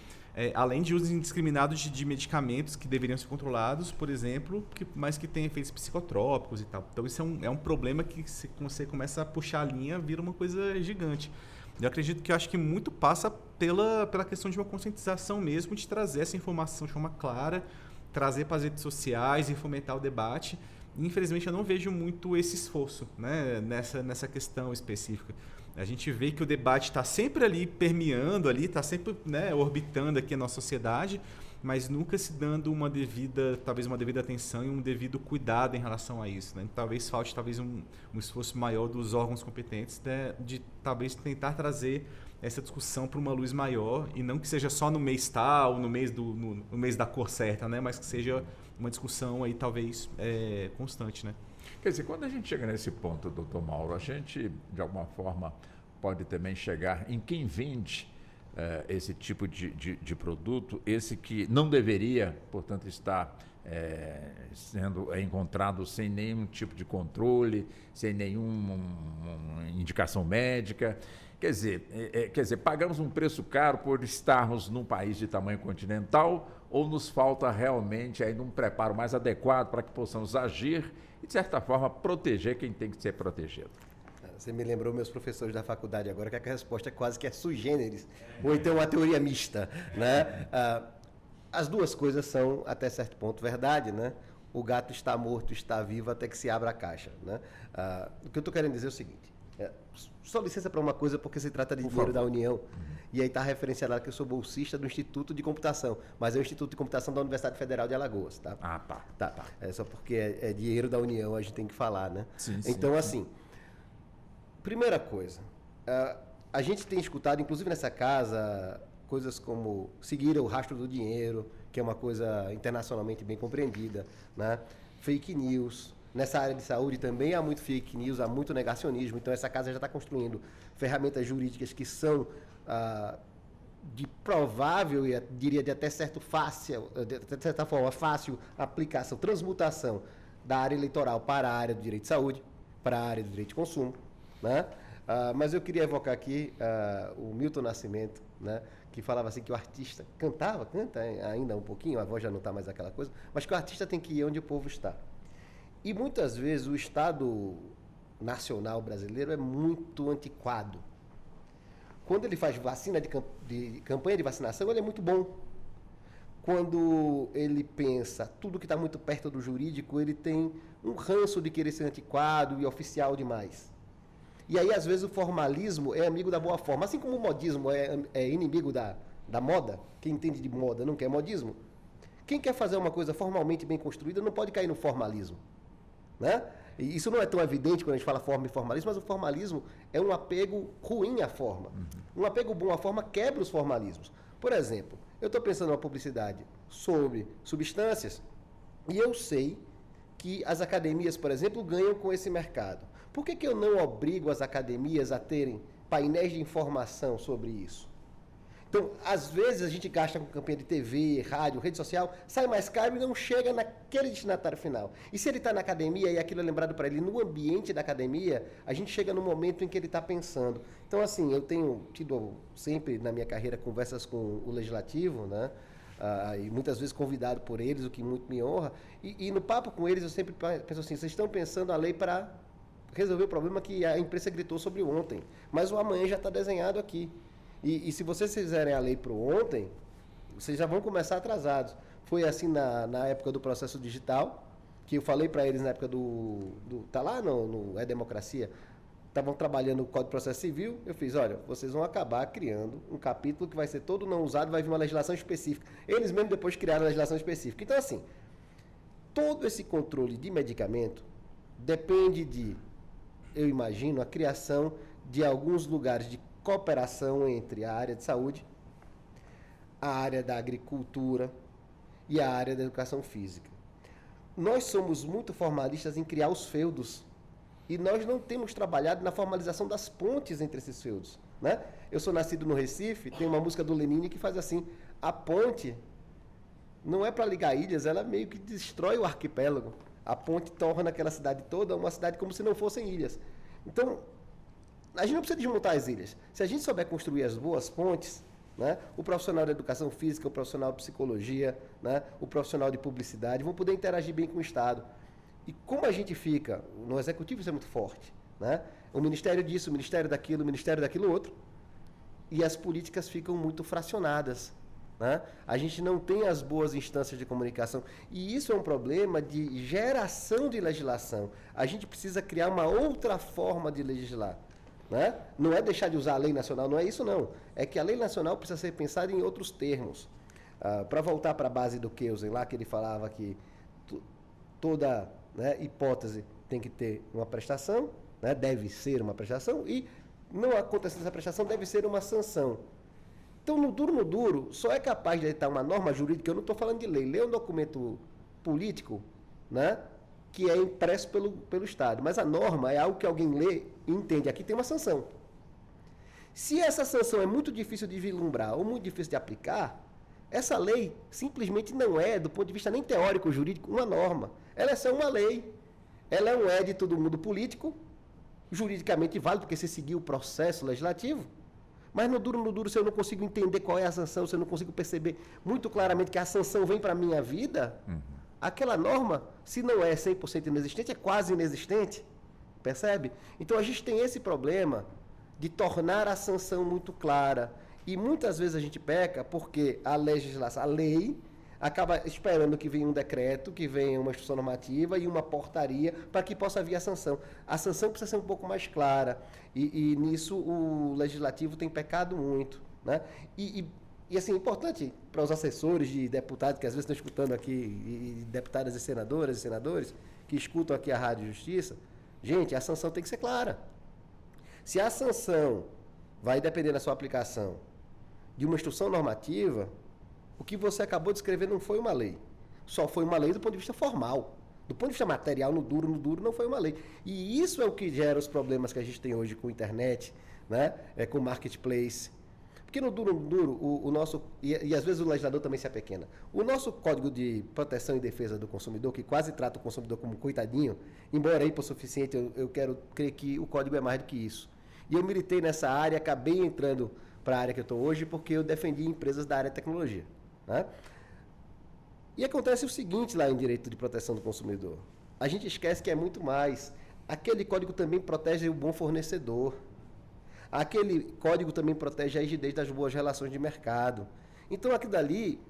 Além de uso indiscriminado de medicamentos que deveriam ser controlados, por exemplo, mas que têm efeitos psicotrópicos e tal. Então isso é um problema que quando você começa a puxar a linha, vira uma coisa gigante. Eu acredito que acho que muito passa pela questão de uma conscientização mesmo, de trazer essa informação de forma clara, trazer para as redes sociais e fomentar o debate. E, infelizmente, eu não vejo muito esse esforço, né, nessa questão específica. A gente vê que o debate está sempre ali permeando, está sempre, né, orbitando aqui a nossa sociedade, mas nunca se dando talvez uma devida atenção e um devido cuidado em relação a isso, né? Talvez falte um esforço maior dos órgãos competentes, né, de talvez tentar trazer essa discussão para uma luz maior e não que seja só no mês tal, no mês da cor certa, né, mas que seja uma discussão aí talvez constante, né? Quer dizer, quando a gente chega nesse ponto, doutor Mauro, a gente, de alguma forma, pode também chegar em quem vende esse tipo de produto, esse que não deveria, portanto, estar sendo encontrado sem nenhum tipo de controle, sem nenhuma indicação médica. Quer dizer, pagamos um preço caro por estarmos num país de tamanho continental ou nos falta realmente ainda um preparo mais adequado para que possamos agir e, de certa forma, proteger quem tem que ser protegido? Você me lembrou meus professores da faculdade agora, que a resposta quase que é sui generis, ou então uma teoria mista, né? As duas coisas são, até certo ponto, verdade, né? O gato está morto, está vivo até que se abra a caixa, né? O que eu estou querendo dizer é o seguinte, só licença para uma coisa, porque se trata de dinheiro da União, e aí está referenciado lá que eu sou bolsista do Instituto de Computação, mas é o Instituto de Computação da Universidade Federal de Alagoas, tá? Tá. É só porque é dinheiro da União, a gente tem que falar, né? Sim, então, assim, primeira coisa, a gente tem escutado, inclusive nessa casa, coisas como seguir o rastro do dinheiro, que é uma coisa internacionalmente bem compreendida, né? Fake news. Nessa área de saúde também há muito fake news, há muito negacionismo. Então, essa casa já está construindo ferramentas jurídicas que são de provável e diria de até certa forma fácil aplicação, transmutação da área eleitoral para a área do direito de saúde, para a área do direito de consumo, né? Mas eu queria evocar aqui o Milton Nascimento, né? Que falava assim que o artista canta ainda um pouquinho, a voz já não está mais aquela coisa, mas que o artista tem que ir onde o povo está. E muitas vezes o Estado nacional brasileiro é muito antiquado. Quando ele faz campanha de vacinação, ele é muito bom. Quando ele pensa tudo que está muito perto do jurídico, ele tem um ranço de querer ser antiquado e oficial demais. E aí, às vezes, o formalismo é amigo da boa forma. Assim como o modismo é inimigo da moda, quem entende de moda não quer modismo. Quem quer fazer uma coisa formalmente bem construída não pode cair no formalismo, né? E isso não é tão evidente quando a gente fala forma e formalismo, mas o formalismo é um apego ruim à forma. Um apego bom à forma quebra os formalismos. Por exemplo, eu estou pensando numa publicidade sobre substâncias e eu sei que as academias, por exemplo, ganham com esse mercado. Por que eu não obrigo as academias a terem painéis de informação sobre isso? Então, às vezes a gente gasta com campanha de TV, rádio, rede social, sai mais caro e não chega naquele destinatário final. E se ele está na academia e aquilo é lembrado para ele no ambiente da academia, a gente chega no momento em que ele está pensando. Então, assim, eu tenho tido sempre na minha carreira conversas com o Legislativo, né? E muitas vezes convidado por eles, o que muito me honra. E no papo com eles eu sempre penso assim, vocês estão pensando a lei para resolver o problema que a imprensa gritou sobre ontem, mas o amanhã já está desenhado aqui. E se vocês fizerem a lei para ontem, vocês já vão começar atrasados. Foi assim na época do processo digital, que eu falei para eles na época tá lá no E-Democracia, estavam trabalhando o Código de Processo Civil, eu fiz, olha, vocês vão acabar criando um capítulo que vai ser todo não usado, vai vir uma legislação específica. Eles mesmo depois criaram a legislação específica. Então, assim, todo esse controle de medicamento depende de, eu imagino, a criação de alguns lugares de cooperação entre a área de saúde, a área da agricultura e a área da educação física. Nós somos muito formalistas em criar os feudos e nós não temos trabalhado na formalização das pontes entre esses feudos, né? Eu sou nascido no Recife, tem uma música do Lenine que faz assim, a ponte não é para ligar ilhas, ela meio que destrói o arquipélago. A ponte torna aquela cidade toda uma cidade como se não fossem ilhas. Então, a gente não precisa desmontar as ilhas. Se a gente souber construir as boas pontes, né, o profissional da educação física, o profissional de psicologia, né, o profissional de publicidade vão poder interagir bem com o Estado. E como a gente fica, no executivo isso é muito forte, né? O ministério disso, o ministério daquilo outro, e as políticas ficam muito fracionadas, né? A gente não tem as boas instâncias de comunicação. E isso é um problema de geração de legislação. A gente precisa criar uma outra forma de legislar, né? Não é deixar de usar a lei nacional, não é isso não. É que a lei nacional precisa ser pensada em outros termos. Para voltar para a base do Kelsen, lá que ele falava que toda, né, hipótese tem que ter uma prestação, né, deve ser uma prestação, e não acontecendo essa prestação deve ser uma sanção. Então, no duro, só é capaz de editar uma norma jurídica, eu não estou falando de lei, lei é um documento político, né, que é impresso pelo Estado, mas a norma é algo que alguém lê e entende, aqui tem uma sanção. Se essa sanção é muito difícil de vislumbrar ou muito difícil de aplicar, essa lei simplesmente não é, do ponto de vista nem teórico ou jurídico, uma norma. Ela é só uma lei. Ela é um édito do mundo político juridicamente válido, porque você seguiu o processo legislativo. Mas no duro, se eu não consigo entender qual é a sanção, se eu não consigo perceber muito claramente que a sanção vem para a minha vida, aquela norma, se não é 100% inexistente, é quase inexistente. Percebe? Então a gente tem esse problema de tornar a sanção muito clara. E muitas vezes a gente peca porque a legislação, a lei, acaba esperando que venha um decreto, que venha uma instrução normativa e uma portaria para que possa vir a sanção. A sanção precisa ser um pouco mais clara e nisso o legislativo tem pecado muito, né? E assim, é importante para os assessores de deputados que às vezes estão escutando aqui, e deputadas e senadoras e senadores que escutam aqui a Rádio Justiça, gente, a sanção tem que ser clara. Se a sanção vai depender da sua aplicação de uma instrução normativa, o que você acabou de escrever não foi uma lei. Só foi uma lei do ponto de vista formal. Do ponto de vista material, no duro, não foi uma lei. E isso é o que gera os problemas que a gente tem hoje com a internet, né? Com o marketplace. Porque no duro, o nosso... E às vezes o legislador também se apequena. O nosso Código de Proteção e Defesa do Consumidor, que quase trata o consumidor como coitadinho, embora aí por suficiente, eu quero crer que o código é mais do que isso. E eu militei nessa área, acabei entrando para a área que eu estou hoje, porque eu defendi empresas da área de tecnologia, né? E acontece o seguinte lá em direito de proteção do consumidor. A gente esquece que é muito mais. Aquele código também protege o bom fornecedor. Aquele código também protege a rigidez das boas relações de mercado. Então, aquilo dali,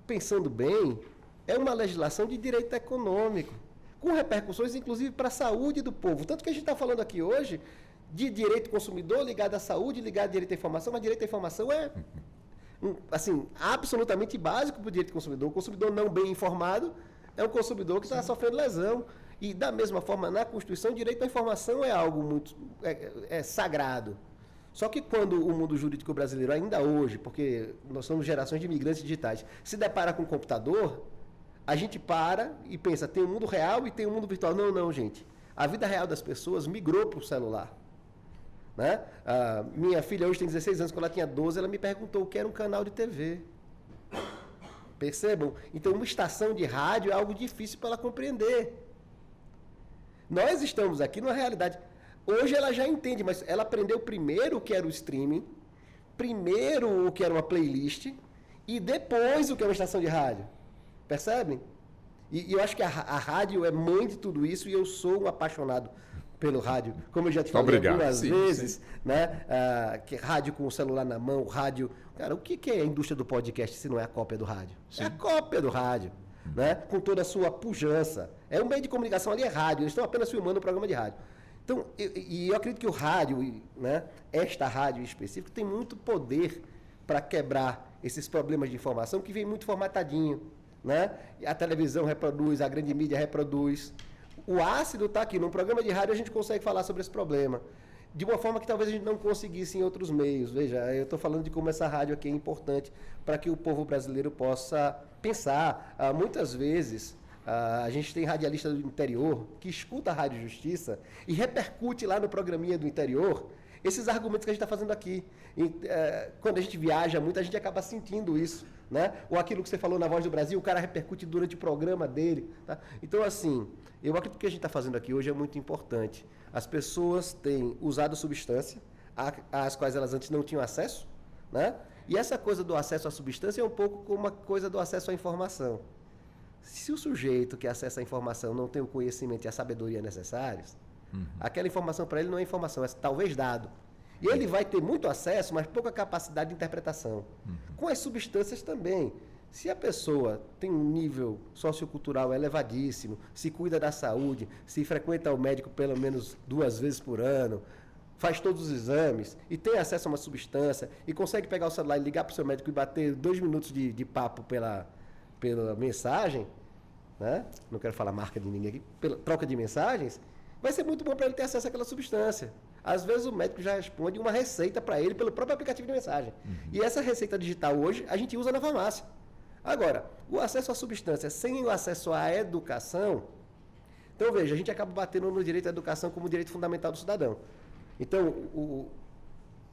pensando bem, é uma legislação de direito econômico, com repercussões, inclusive, para a saúde do povo. Tanto que a gente está falando aqui hoje de direito consumidor ligado à saúde, ligado a direito à informação, mas direito à informação é... assim, absolutamente básico para o direito do consumidor. O consumidor não bem informado é um consumidor que está sofrendo lesão. E, da mesma forma, na Constituição, o direito à informação é algo muito sagrado. Só que quando o mundo jurídico brasileiro, ainda hoje, porque nós somos gerações de imigrantes digitais, se depara com o computador, a gente para e pensa, tem um mundo real e tem um mundo virtual. Não, gente. A vida real das pessoas migrou para o celular. Né? Minha filha hoje tem 16 anos, quando ela tinha 12, ela me perguntou o que era um canal de TV. Percebam? Então, uma estação de rádio é algo difícil para ela compreender. Nós estamos aqui numa realidade... Hoje ela já entende, mas ela aprendeu primeiro o que era o streaming, primeiro o que era uma playlist, e depois o que é uma estação de rádio. Percebem? E eu acho que a rádio é mãe de tudo isso, e eu sou um apaixonado pelo rádio, como eu já te falei algumas vezes, né? Que rádio com o celular na mão, rádio... Cara, o que é a indústria do podcast se não é a cópia do rádio? Sim. É a cópia do rádio, né? Com toda a sua pujança. É um meio de comunicação ali, é rádio, eles estão apenas filmando o programa de rádio. Então, eu acredito que o rádio, né, esta rádio em específico, tem muito poder para quebrar esses problemas de informação que vem muito formatadinho, né? A televisão reproduz, a grande mídia reproduz. O ácido está aqui. Num programa de rádio a gente consegue falar sobre esse problema de uma forma que talvez a gente não conseguisse em outros meios. Veja, eu estou falando de como essa rádio aqui é importante para que o povo brasileiro possa pensar. Muitas vezes, a gente tem radialista do interior que escuta a Rádio Justiça e repercute lá no programinha do interior esses argumentos que a gente está fazendo aqui. Quando a gente viaja muito, a gente acaba sentindo isso, né? Ou aquilo que você falou na Voz do Brasil, o cara repercute durante o programa dele. Tá? Então, assim, eu acredito que o que a gente está fazendo aqui hoje é muito importante. As pessoas têm usado substância, às quais elas antes não tinham acesso, né? E essa coisa do acesso à substância é um pouco como uma coisa do acesso à informação. Se o sujeito que acessa a informação não tem o conhecimento e a sabedoria necessários, aquela informação para ele não é informação, é talvez dado. E ele vai ter muito acesso, mas pouca capacidade de interpretação. Com as substâncias também. Se a pessoa tem um nível sociocultural elevadíssimo, se cuida da saúde, se frequenta o médico pelo menos 2 vezes por ano, faz todos os exames e tem acesso a uma substância e consegue pegar o celular e ligar para o seu médico e bater 2 minutos de papo pela mensagem, né? Não quero falar marca de ninguém aqui, pela troca de mensagens, vai ser muito bom para ele ter acesso àquela substância. Às vezes o médico já responde uma receita para ele pelo próprio aplicativo de mensagem. E essa receita digital hoje a gente usa na farmácia. Agora, o acesso à substância sem o acesso à educação... Então, veja, a gente acaba batendo no direito à educação como direito fundamental do cidadão. Então,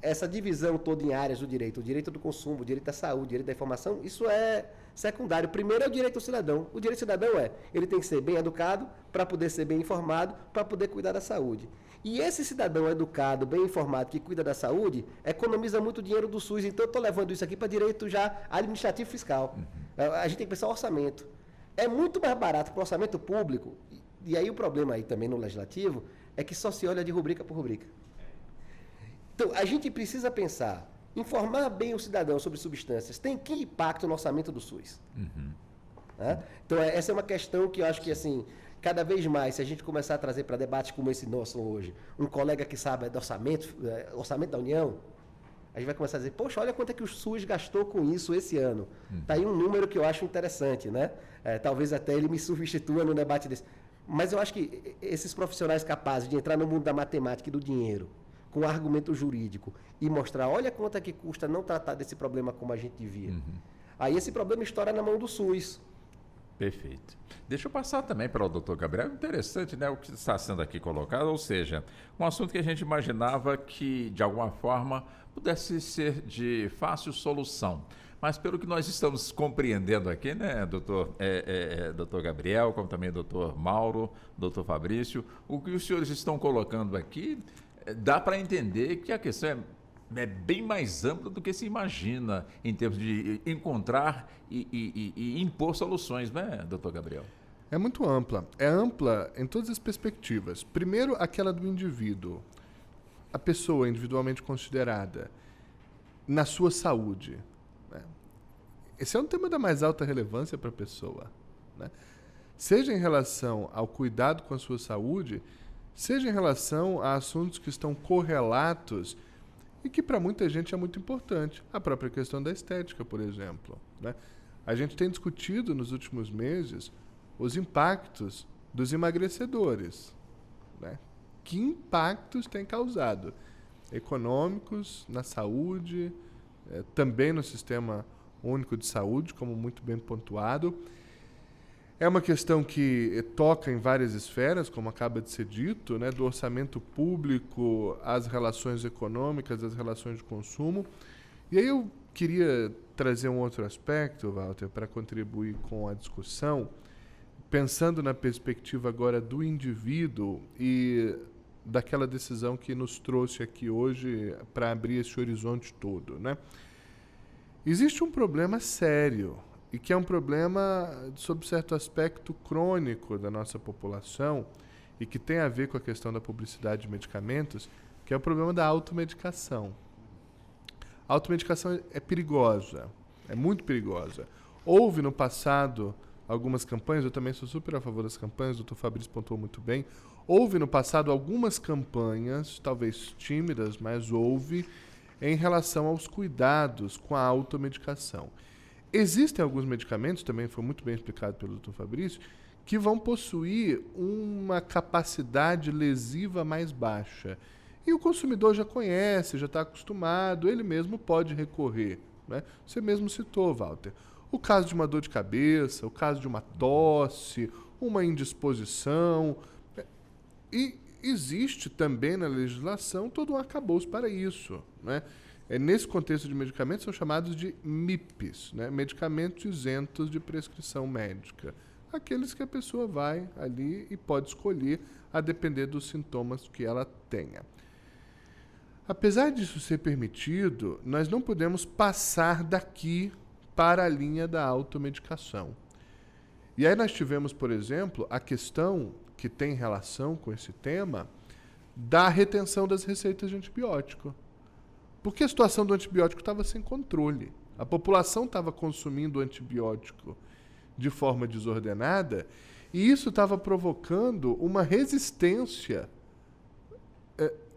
essa divisão toda em áreas do direito, o direito do consumo, o direito da saúde, o direito da informação, isso é secundário. Primeiro é o direito do cidadão. O direito do cidadão ele tem que ser bem educado para poder ser bem informado, para poder cuidar da saúde. E esse cidadão educado, bem informado, que cuida da saúde, economiza muito dinheiro do SUS. Então, eu estou levando isso aqui para direito já administrativo fiscal. A gente tem que pensar orçamento. É muito mais barato para o orçamento público, e aí o problema aí também no legislativo, é que só se olha de rubrica por rubrica. Então, a gente precisa pensar, informar bem o cidadão sobre substâncias, tem que impacto no orçamento do SUS? Né? Então, essa é uma questão que eu acho que, assim, cada vez mais, se a gente começar a trazer para debates como esse nosso hoje, um colega que sabe do orçamento da União, a gente vai começar a dizer, poxa, olha quanto é que o SUS gastou com isso esse ano. Está aí um número que eu acho interessante, né? Talvez até ele me substitua no debate desse. Mas eu acho que esses profissionais capazes de entrar no mundo da matemática e do dinheiro, com argumento jurídico, e mostrar, olha quanto é que custa não tratar desse problema como a gente devia. Aí esse problema estoura na mão do SUS. Perfeito. Deixa eu passar também para o doutor Gabriel. Interessante, né, o que está sendo aqui colocado, ou seja, um assunto que a gente imaginava que, de alguma forma, pudesse ser de fácil solução. Mas pelo que nós estamos compreendendo aqui, né, doutor Gabriel, como também doutor Mauro, doutor Fabrício, o que os senhores estão colocando aqui, dá para entender que a questão é bem mais ampla do que se imagina em termos de encontrar e impor soluções, né, doutor Gabriel? É muito ampla. É ampla em todas as perspectivas. Primeiro, aquela do indivíduo. A pessoa individualmente considerada na sua saúde. Né? Esse é um tema da mais alta relevância para a pessoa. Né? Seja em relação ao cuidado com a sua saúde, seja em relação a assuntos que estão correlatos e que para muita gente é muito importante. A própria questão da estética, por exemplo. Né? A gente tem discutido nos últimos meses os impactos dos emagrecedores. Né? Que impactos tem causado? Econômicos, na saúde, também no Sistema Único de Saúde, como muito bem pontuado. É uma questão que toca em várias esferas, como acaba de ser dito, né, do orçamento público, às relações econômicas, às relações de consumo. E aí eu queria trazer um outro aspecto, Walter, para contribuir com a discussão, pensando na perspectiva agora do indivíduo e daquela decisão que nos trouxe aqui hoje para abrir esse horizonte todo, né? Existe um problema sério, e que é um problema, sob certo aspecto, crônico da nossa população, e que tem a ver com a questão da publicidade de medicamentos, que é o problema da automedicação. A automedicação é perigosa, é muito perigosa. Houve no passado algumas campanhas, eu também sou super a favor das campanhas, o Dr. Fabrício pontuou muito bem, houve no passado algumas campanhas, talvez tímidas, mas houve, em relação aos cuidados com a automedicação. Existem alguns medicamentos, também foi muito bem explicado pelo Dr. Fabrício, que vão possuir uma capacidade lesiva mais baixa. E o consumidor já conhece, já está acostumado, ele mesmo pode recorrer. Né? Você mesmo citou, Walter. O caso de uma dor de cabeça, o caso de uma tosse, uma indisposição. E existe também na legislação todo um arcabouço para isso. Né? Nesse contexto de medicamentos, são chamados de MIPs, né? Medicamentos isentos de prescrição médica. Aqueles que a pessoa vai ali e pode escolher a depender dos sintomas que ela tenha. Apesar disso ser permitido, nós não podemos passar daqui para a linha da automedicação. E aí nós tivemos, por exemplo, a questão que tem relação com esse tema da retenção das receitas de antibiótico. Porque a situação do antibiótico estava sem controle. A população estava consumindo antibiótico de forma desordenada e isso estava provocando uma resistência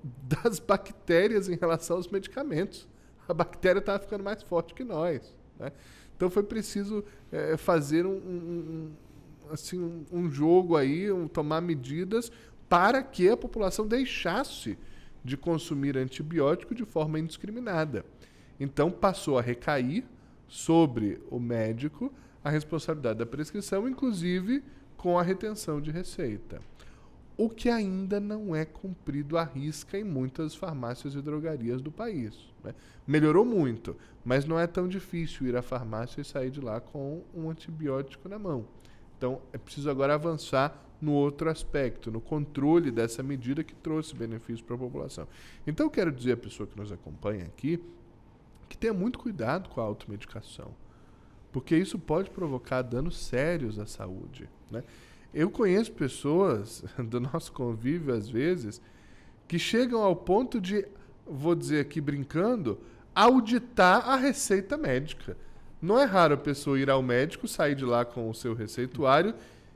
das bactérias em relação aos medicamentos. A bactéria estava ficando mais forte que nós. Né? Então foi preciso fazer um jogo aí, tomar medidas para que a população deixasse de consumir antibiótico de forma indiscriminada. Então passou a recair sobre o médico a responsabilidade da prescrição, inclusive com a retenção de receita. O que ainda não é cumprido à risca em muitas farmácias e drogarias do país. Né? Melhorou muito, mas não é tão difícil ir à farmácia e sair de lá com um antibiótico na mão. Então, é preciso agora avançar no outro aspecto, no controle dessa medida que trouxe benefício para a população. Então, eu quero dizer à pessoa que nos acompanha aqui que tenha muito cuidado com a automedicação, porque isso pode provocar danos sérios à saúde, né? Eu conheço pessoas do nosso convívio, às vezes, que chegam ao ponto de, vou dizer aqui brincando, auditar a receita médica. Não é raro a pessoa ir ao médico, sair de lá com o seu receituário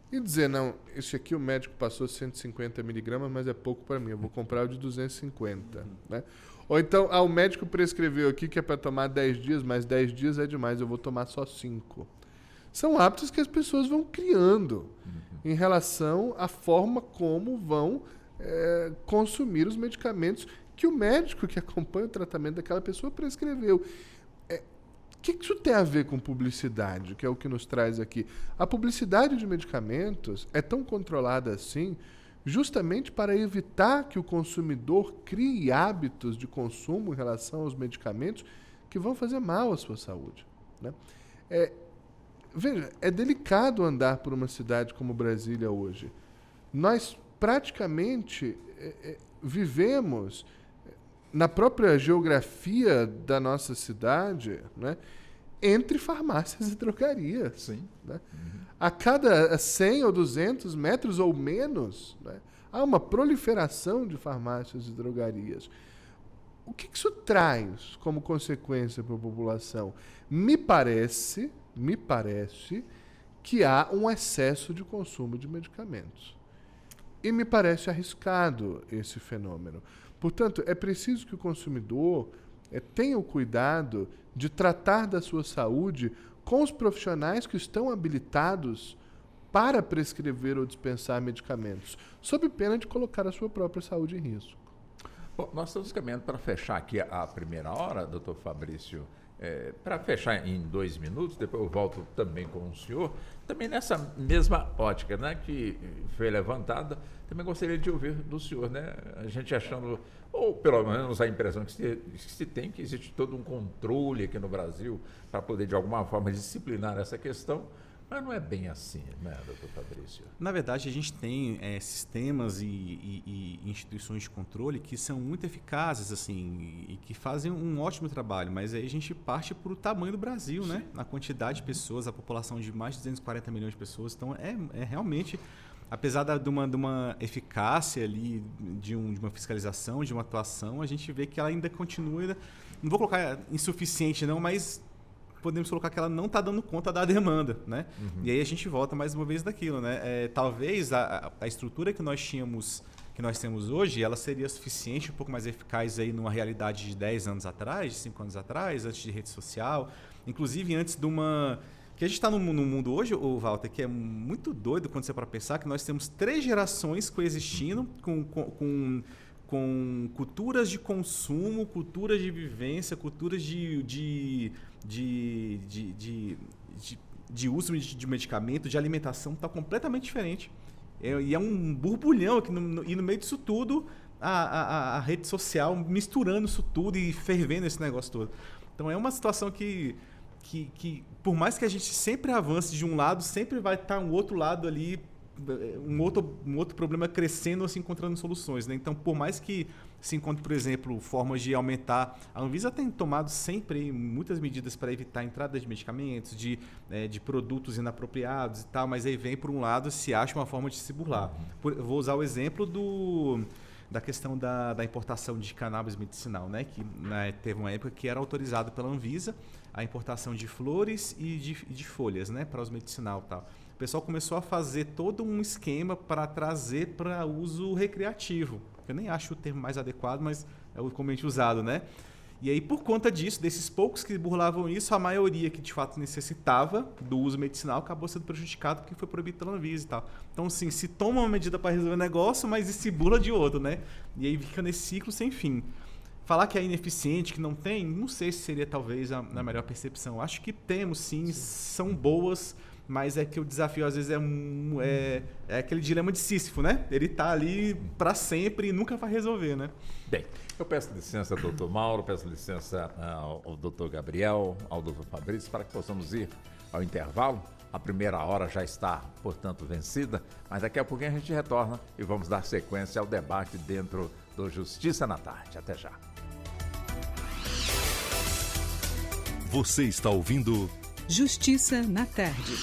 e dizer, não, esse aqui o médico passou 150 miligramas, mas é pouco para mim, eu vou comprar o de 250. Né? Ou então, o médico prescreveu aqui que é para tomar 10 dias, mas 10 dias é demais, eu vou tomar só 5. São hábitos que as pessoas vão criando em relação à forma como vão consumir os medicamentos que o médico que acompanha o tratamento daquela pessoa prescreveu. O que isso tem a ver com publicidade, que é o que nos traz aqui? A publicidade de medicamentos é tão controlada assim justamente para evitar que o consumidor crie hábitos de consumo em relação aos medicamentos que vão fazer mal à sua saúde, né? Veja, é delicado andar por uma cidade como Brasília hoje. Nós praticamente vivemos na própria geografia da nossa cidade, né, entre farmácias e drogarias. Sim. Né? A cada 100 ou 200 metros ou menos, né, há uma proliferação de farmácias e drogarias. O que isso traz como consequência para a população? Me parece que há um excesso de consumo de medicamentos. E me parece arriscado esse fenômeno. Portanto, é preciso que o consumidor tenha o cuidado de tratar da sua saúde com os profissionais que estão habilitados para prescrever ou dispensar medicamentos, sob pena de colocar a sua própria saúde em risco. Bom, nós estamos caminhando para fechar aqui a primeira hora, doutor Fabrício. Para fechar em 2 minutos, depois eu volto também com o senhor, também nessa mesma ótica, né, que foi levantada, também gostaria de ouvir do senhor, né, a gente achando, ou pelo menos a impressão que se tem, que existe todo um controle aqui no Brasil para poder de alguma forma disciplinar essa questão, mas não é bem assim, né, doutor Fabrício? Na verdade, a gente tem sistemas e instituições de controle que são muito eficazes assim, e que fazem um ótimo trabalho, mas aí a gente parte para o tamanho do Brasil, né? A quantidade de pessoas, a população de mais de 240 milhões de pessoas. Então, realmente, apesar de uma eficácia ali, de uma fiscalização, de uma atuação, a gente vê que ela ainda continua, não vou colocar insuficiente não, mas podemos colocar que ela não está dando conta da demanda, né? E aí a gente volta mais uma vez daquilo, né? Talvez a estrutura que nós temos hoje, ela seria suficiente, um pouco mais eficaz aí numa realidade de 10 anos atrás, de 5 anos atrás, antes de rede social, inclusive antes de uma... Que a gente está num mundo hoje, Walter, que é muito doido quando você para pensar que nós temos 3 gerações coexistindo com culturas de consumo, culturas de vivência, culturas de uso de medicamento, de alimentação, está completamente diferente. E é um borbulhão aqui e no meio disso tudo, a rede social misturando isso tudo e fervendo esse negócio todo. Então é uma situação que por mais que a gente sempre avance de um lado, sempre vai estar um outro lado ali, um outro problema crescendo ou se encontrando soluções, né? Então, por mais que se encontre, por exemplo, formas de aumentar... A Anvisa tem tomado sempre muitas medidas para evitar a entrada de medicamentos, de produtos inapropriados e tal, mas aí vem, por um lado, se acha uma forma de se burlar. Vou usar o exemplo da questão da importação de cannabis medicinal, né? Que teve uma época que era autorizado pela Anvisa a importação de flores e de folhas, né? Para uso medicinal e tal. O pessoal começou a fazer todo um esquema para trazer para uso recreativo. Eu nem acho o termo mais adequado, mas é o comumente usado, né? E aí, por conta disso, desses poucos que burlavam isso, a maioria que de fato necessitava do uso medicinal acabou sendo prejudicado porque foi proibido pela Anvisa e tal. Então, assim, se toma uma medida para resolver o negócio, mas se burla de outro, né? E aí fica nesse ciclo sem fim. Falar que é ineficiente, que não tem, não sei se seria talvez a melhor percepção. Acho que temos sim, são boas, mas é que o desafio às vezes é aquele dilema de Sísifo, né? Ele está ali para sempre e nunca vai resolver, né? Bem, eu peço licença ao doutor Mauro, peço licença ao doutor Gabriel, ao doutor Fabrício, para que possamos ir ao intervalo. A primeira hora já está, portanto, vencida, mas daqui a pouquinho a gente retorna e vamos dar sequência ao debate dentro do Justiça na Tarde. Até já. Você está ouvindo Justiça na Tarde.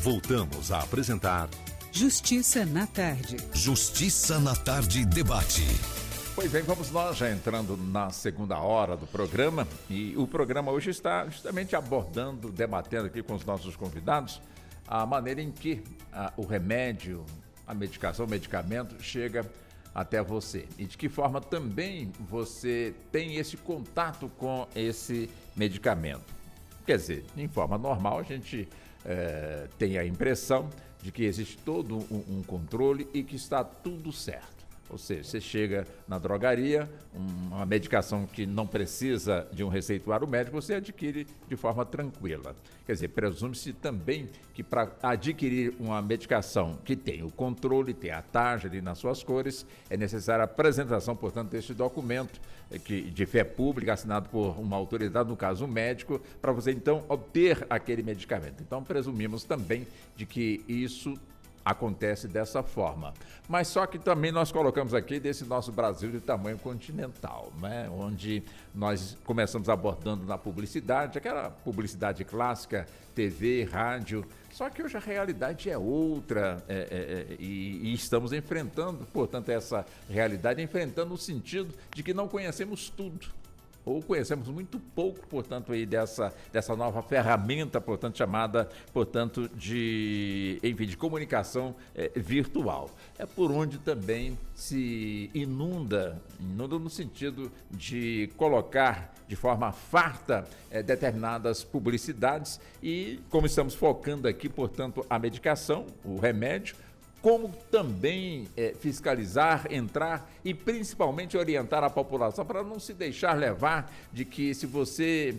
Voltamos a apresentar Justiça na Tarde. Justiça na Tarde Debate. Pois bem, vamos nós já entrando na segunda hora do programa, e o programa hoje está justamente abordando, debatendo aqui com os nossos convidados a maneira em que o remédio, a medicação, o medicamento chega até você e de que forma também você tem esse contato com esse medicamento. Quer dizer, em forma normal a gente tem a impressão de que existe todo um controle e que está tudo certo. Ou seja, você chega na drogaria, uma medicação que não precisa de um receituário médico, você adquire de forma tranquila. Quer dizer, presume-se também que para adquirir uma medicação que tem o controle, tem a tarja ali nas suas cores, é necessária a apresentação, portanto, deste documento de fé pública, assinado por uma autoridade, no caso um médico, para você então obter aquele medicamento. Então, presumimos também de que isso acontece dessa forma. Mas só que também nós colocamos aqui desse nosso Brasil de tamanho continental, né? Onde nós começamos abordando na publicidade, aquela publicidade clássica, TV, rádio, só que hoje a realidade é outra e estamos enfrentando, portanto, essa realidade, enfrentando no sentido de que não conhecemos tudo. Ou conhecemos muito pouco, portanto, aí dessa nova ferramenta, portanto, chamada, portanto, de comunicação virtual. É por onde também se inunda no sentido de colocar de forma farta determinadas publicidades e, como estamos focando aqui, portanto, a medicação, o remédio, como também fiscalizar, entrar e principalmente orientar a população para não se deixar levar de que se você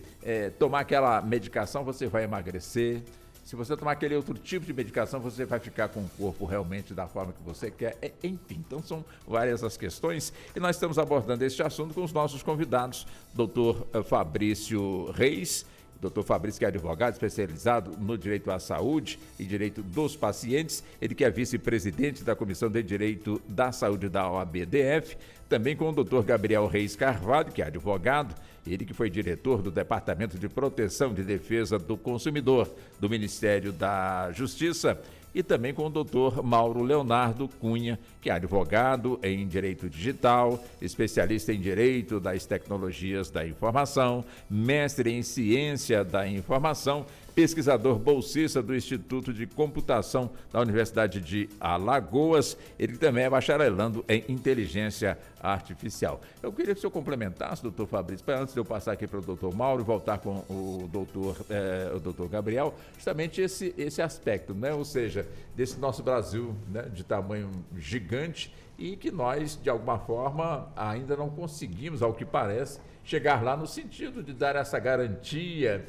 tomar aquela medicação você vai emagrecer, se você tomar aquele outro tipo de medicação você vai ficar com o corpo realmente da forma que você quer, enfim. Então são várias as questões e nós estamos abordando este assunto com os nossos convidados, Dr. Fabrício Reis. Dr. Fabrício, que é advogado especializado no direito à saúde e direito dos pacientes, ele que é vice-presidente da Comissão de Direito da Saúde da OAB-DF, também com o Dr. Gabriel Reis Carvalho, que é advogado, ele que foi diretor do Departamento de Proteção e Defesa do Consumidor do Ministério da Justiça, e também com o Dr. Mauro Leonardo Cunha, que é advogado em Direito Digital, especialista em Direito das Tecnologias da Informação, mestre em Ciência da Informação, pesquisador bolsista do Instituto de Computação da Universidade de Alagoas, ele também é bacharelando em Inteligência Artificial. Eu queria que o senhor complementasse, doutor Fabrício, antes de eu passar aqui para o doutor Mauro e voltar com o doutor Gabriel, justamente esse aspecto, né? Ou seja, desse nosso Brasil, né, de tamanho gigante e que nós, de alguma forma, ainda não conseguimos, ao que parece, chegar lá no sentido de dar essa garantia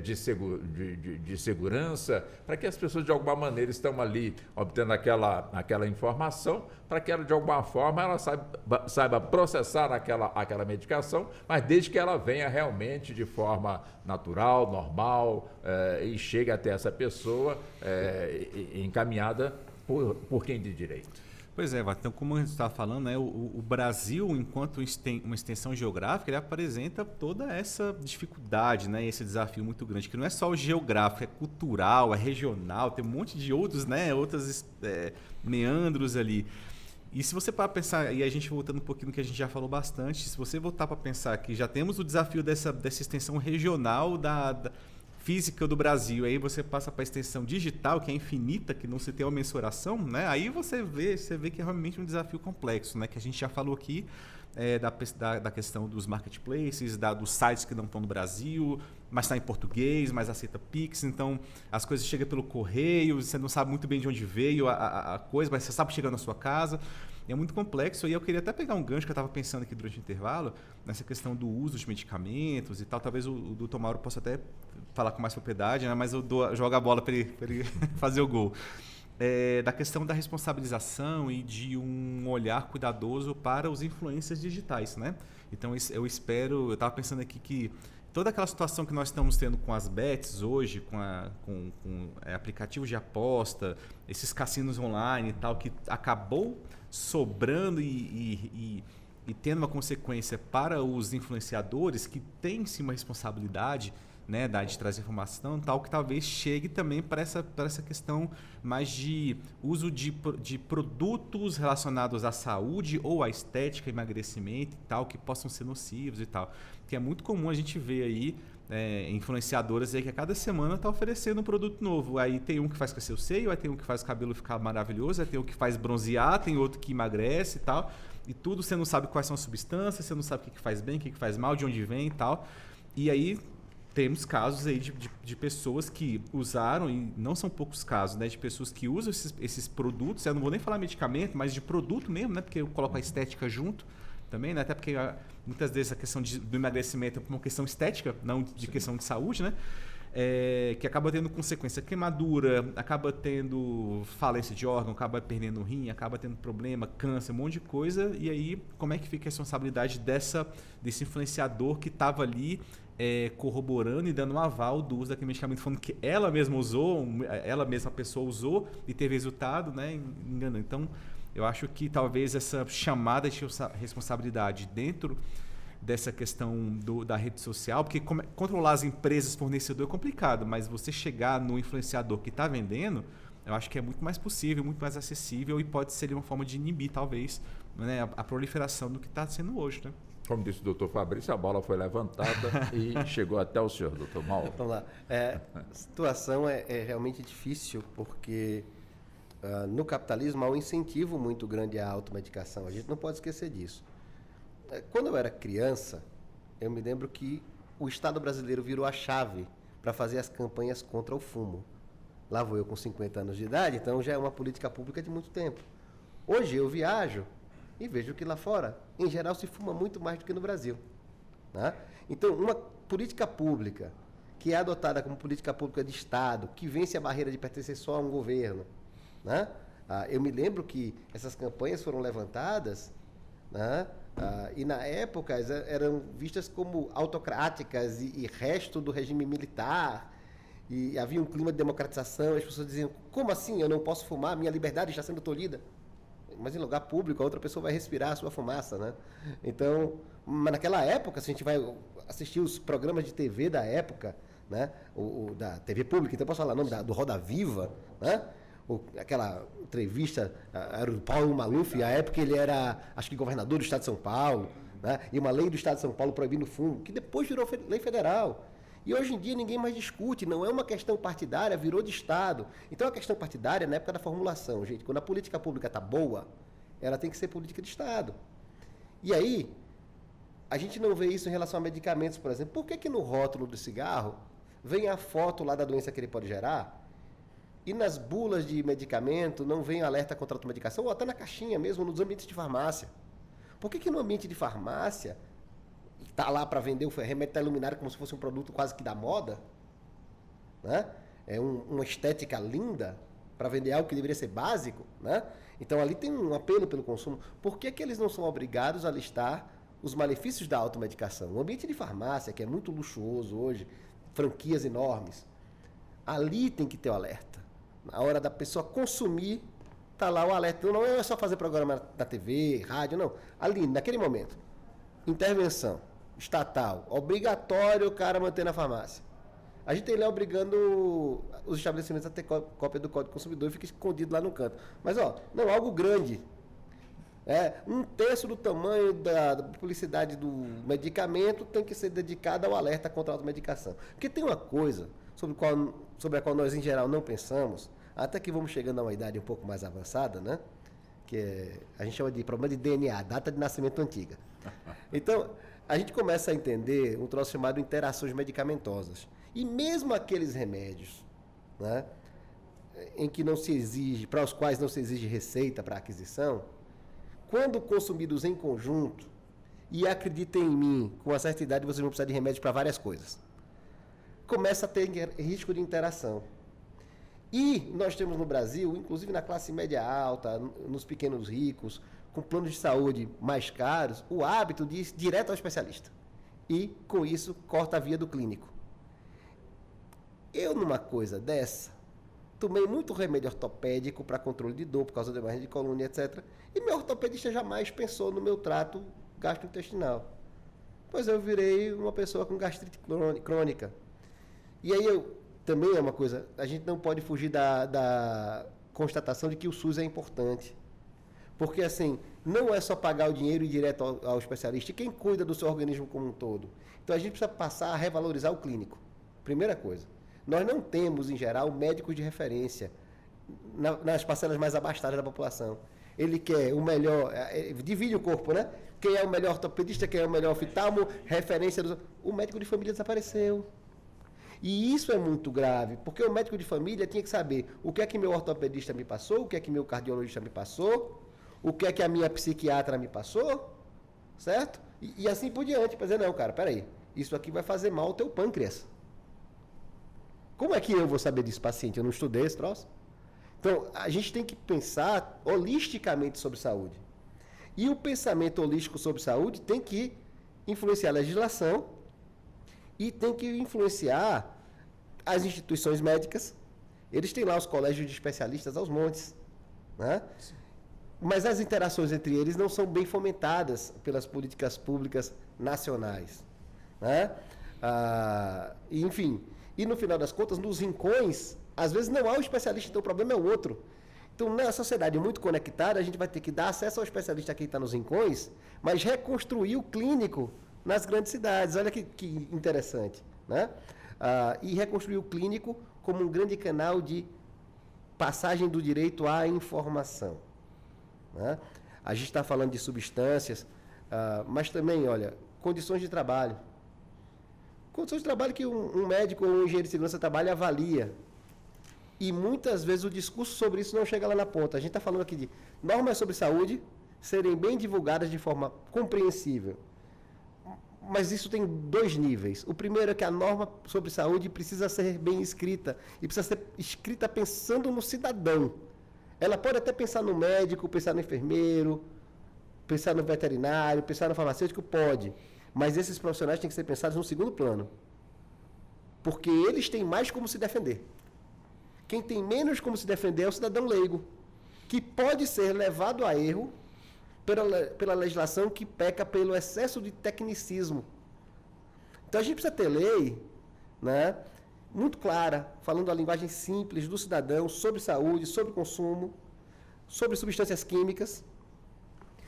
de segurança para que as pessoas, de alguma maneira, estão ali obtendo aquela informação para que ela, de alguma forma, ela saiba processar aquela medicação, mas desde que ela venha realmente de forma natural, normal e chegue até essa pessoa encaminhada por quem de direito. Pois é, então como a gente estava falando, né, o Brasil, enquanto uma extensão geográfica, ele apresenta toda essa dificuldade, né, esse desafio muito grande, que não é só o geográfico, é cultural, é regional, tem um monte de outros, né, outros meandros ali. E se você para pensar, e a gente voltando um pouquinho no que a gente já falou bastante, se você voltar para pensar que já temos o desafio dessa extensão regional da física do Brasil, aí você passa para a extensão digital, que é infinita, que não se tem uma mensuração, né? Aí você vê que é realmente um desafio complexo, né? Que a gente já falou aqui da questão dos marketplaces, dos sites que não estão no Brasil, mas está em português, mas aceita Pix, então as coisas chegam pelo correio, você não sabe muito bem de onde veio a coisa, mas você sabe que chega na sua casa. É muito complexo e eu queria até pegar um gancho que eu estava pensando aqui durante o intervalo, nessa questão do uso de medicamentos e tal. Talvez o doutor Mauro possa até falar com mais propriedade, né? Mas eu jogo a bola para ele fazer o gol. da questão da responsabilização e de um olhar cuidadoso para os influencers digitais, né? Então eu estava pensando aqui que toda aquela situação que nós estamos tendo com as bets hoje, com aplicativos de aposta, esses cassinos online e tal, que acabou sobrando e tendo uma consequência para os influenciadores que têm sim uma responsabilidade, né, de trazer informação, tal, que talvez chegue também para essa questão mais de uso de produtos relacionados à saúde ou à estética, emagrecimento e tal, que possam ser nocivos e tal. Que é muito comum a gente ver aí influenciadoras aí que a cada semana está oferecendo um produto novo. Aí tem um que faz crescer o seio, aí tem um que faz o cabelo ficar maravilhoso, aí tem um que faz bronzear, tem outro que emagrece e tal. E tudo você não sabe quais são as substâncias, você não sabe o que faz bem, o que faz mal, de onde vem e tal. E aí temos casos aí de pessoas que usaram, e não são poucos casos, né, de pessoas que usam esses produtos, eu não vou nem falar medicamento, mas de produto mesmo, né, porque eu coloco a estética junto também, né, até porque muitas vezes a questão do emagrecimento é uma questão estética, não de questão de saúde, né, que acaba tendo consequência queimadura, acaba tendo falência de órgão, acaba perdendo o rim, acaba tendo problema, câncer, um monte de coisa, e aí como é que fica a responsabilidade desse influenciador que estava ali corroborando e dando um aval do uso daquele medicamento, falando que ela mesma usou, ela mesma pessoa usou e teve resultado, né, enganando. Então, eu acho que talvez essa chamada de responsabilidade dentro dessa questão da rede social, porque controlar as empresas fornecedor é complicado, mas você chegar no influenciador que está vendendo, eu acho que é muito mais possível, muito mais acessível e pode ser uma forma de inibir, talvez, né, a proliferação do que está sendo hoje, né? Como disse o doutor Fabrício, a bola foi levantada e chegou até o senhor, doutor Mauro. Vamos lá. A situação é realmente difícil porque no capitalismo há um incentivo muito grande à automedicação. A gente não pode esquecer disso. Quando eu era criança, eu me lembro que o Estado brasileiro virou a chave para fazer as campanhas contra o fumo. Lá vou eu com 50 anos de idade, então já é uma política pública de muito tempo. Hoje eu viajo e vejo que lá fora, em geral, se fuma muito mais do que no Brasil. Né? Então, uma política pública que é adotada como política pública de Estado, que vence a barreira de pertencer só a um governo. Né? Eu me lembro que essas campanhas foram levantadas, né? E na época eram vistas como autocráticas e resto do regime militar. E havia um clima de democratização, as pessoas diziam, como assim eu não posso fumar? Minha liberdade está sendo tolhida. Mas em lugar público, a outra pessoa vai respirar a sua fumaça, né? Então, mas naquela época, se a gente vai assistir os programas de TV da época, né? Da TV pública, então eu posso falar o nome do Roda Viva, né? Aquela entrevista, era o Paulo Maluf, à época ele era, acho que governador do estado de São Paulo, né? E uma lei do estado de São Paulo proibindo o fumo, que depois virou lei federal. E hoje em dia ninguém mais discute, não é uma questão partidária, virou de Estado. Então a questão partidária na época da formulação, gente, quando a política pública está boa, ela tem que ser política de Estado. E aí, a gente não vê isso em relação a medicamentos, por exemplo. Por que no rótulo do cigarro vem a foto lá da doença que ele pode gerar? E nas bulas de medicamento não vem alerta contra a automedicação, ou até na caixinha mesmo, nos ambientes de farmácia. Por que no ambiente de farmácia está lá para vender o remédio, está iluminado como se fosse um produto quase que da moda, né? É uma estética linda para vender algo que deveria ser básico, né? Então ali tem um apelo pelo consumo. Por que eles não são obrigados a listar os malefícios da automedicação? O ambiente de farmácia, que é muito luxuoso hoje, franquias enormes, ali tem que ter o alerta. Na hora da pessoa consumir, está lá o alerta. Não é só fazer programa na TV, rádio, não. Ali, naquele momento, intervenção estatal, obrigatório o cara manter na farmácia. A gente tem lá obrigando os estabelecimentos a ter cópia do Código do Consumidor e fica escondido lá no canto. Mas, não, algo grande. 1/3 do tamanho da publicidade do medicamento tem que ser dedicado ao alerta contra a automedicação. Porque tem uma coisa sobre a qual nós, em geral, não pensamos, até que vamos chegando a uma idade um pouco mais avançada, né? Que a gente chama de problema de DNA, data de nascimento antiga. Então, a gente começa a entender um troço chamado interações medicamentosas. E mesmo aqueles remédios, né, em que não se exige, para os quais não se exige receita para aquisição, quando consumidos em conjunto, e acreditem em mim, com uma certa idade vocês vão precisar de remédio para várias coisas, começa a ter risco de interação. E nós temos no Brasil, inclusive na classe média alta, nos pequenos ricos, com planos de saúde mais caros, o hábito de ir direto ao especialista. E, com isso, corta a via do clínico. Eu, numa coisa dessa, tomei muito remédio ortopédico para controle de dor, por causa da hemorragia de coluna, etc. E meu ortopedista jamais pensou no meu trato gastrointestinal. Pois eu virei uma pessoa com gastrite crônica. E aí também é uma coisa, a gente não pode fugir da constatação de que o SUS é importante. Porque, assim, não é só pagar o dinheiro e ir direto ao especialista, e quem cuida do seu organismo como um todo. Então, a gente precisa passar a revalorizar o clínico. Primeira coisa. Nós não temos, em geral, médicos de referência nas parcelas mais abastadas da população. Ele quer o melhor, divide o corpo, né? Quem é o melhor ortopedista, quem é o melhor oftalmo, referência o médico de família desapareceu. E isso é muito grave, porque o médico de família tinha que saber o que é que meu ortopedista me passou, o que é que meu cardiologista me passou, o que é que a minha psiquiatra me passou, certo? E assim por diante, para dizer, não, cara, peraí, isso aqui vai fazer mal ao teu pâncreas. Como é que eu vou saber disso, paciente? Eu não estudei esse troço. Então, a gente tem que pensar holisticamente sobre saúde. E o pensamento holístico sobre saúde tem que influenciar a legislação e tem que influenciar as instituições médicas. Eles têm lá os colégios de especialistas aos montes, né? Mas as interações entre eles não são bem fomentadas pelas políticas públicas nacionais, né? Enfim, e no final das contas, nos rincões, às vezes não há um especialista, então o problema é o outro. Então, na sociedade muito conectada, a gente vai ter que dar acesso ao especialista que está nos rincões, mas reconstruir o clínico nas grandes cidades. Olha que interessante, né? E reconstruir o clínico como um grande canal de passagem do direito à informação, né? A gente está falando de substâncias, mas também, olha, condições de trabalho. Condições de trabalho que um médico ou um engenheiro de segurança trabalha avalia. E muitas vezes o discurso sobre isso não chega lá na ponta. A gente está falando aqui de normas sobre saúde serem bem divulgadas de forma compreensível. Mas isso tem dois níveis. O primeiro é que a norma sobre saúde precisa ser bem escrita. E precisa ser escrita pensando no cidadão. Ela pode até pensar no médico, pensar no enfermeiro, pensar no veterinário, pensar no farmacêutico, pode. Mas esses profissionais têm que ser pensados no segundo plano. Porque eles têm mais como se defender. Quem tem menos como se defender é o cidadão leigo, que pode ser levado a erro pela legislação que peca pelo excesso de tecnicismo. Então a gente precisa ter lei, né, muito clara, falando a linguagem simples do cidadão sobre saúde, sobre consumo, sobre substâncias químicas,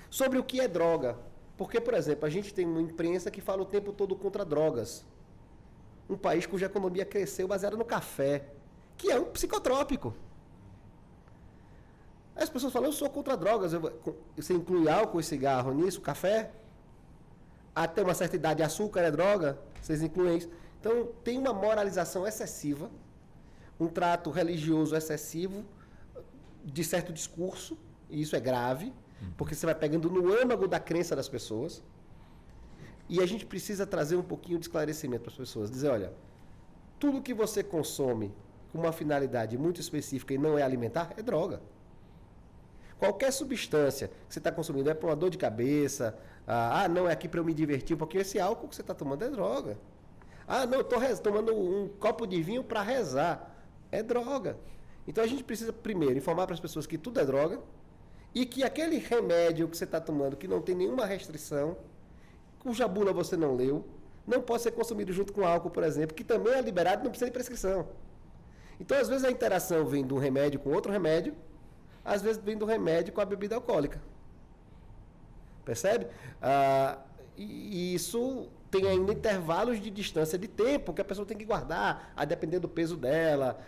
sobre o que é droga. Porque, por exemplo, a gente tem uma imprensa que fala o tempo todo contra drogas. Um país cuja economia cresceu baseada no café, que é um psicotrópico. As pessoas falam, eu sou contra drogas. Você inclui álcool e cigarro nisso, café? Até uma certa idade, açúcar é droga? Vocês incluem isso? Então, tem uma moralização excessiva, um trato religioso excessivo, de certo discurso, e isso é grave, porque você vai pegando no âmago da crença das pessoas. E a gente precisa trazer um pouquinho de esclarecimento para as pessoas. Dizer, olha, tudo que você consome com uma finalidade muito específica e não é alimentar, é droga. Qualquer substância que você está consumindo é para uma dor de cabeça, não, é aqui para eu me divertir um pouquinho, esse álcool que você está tomando é droga. Não, eu estou tomando um copo de vinho para rezar, é droga. Então a gente precisa primeiro informar para as pessoas que tudo é droga e que aquele remédio que você está tomando, que não tem nenhuma restrição, cuja bula você não leu, não pode ser consumido junto com álcool, por exemplo, que também é liberado e não precisa de prescrição. Então, às vezes, a interação vem de um remédio com outro remédio, às vezes vem do remédio com a bebida alcoólica. Percebe? E isso tem ainda intervalos de distância de tempo que a pessoa tem que guardar, a depender do peso dela,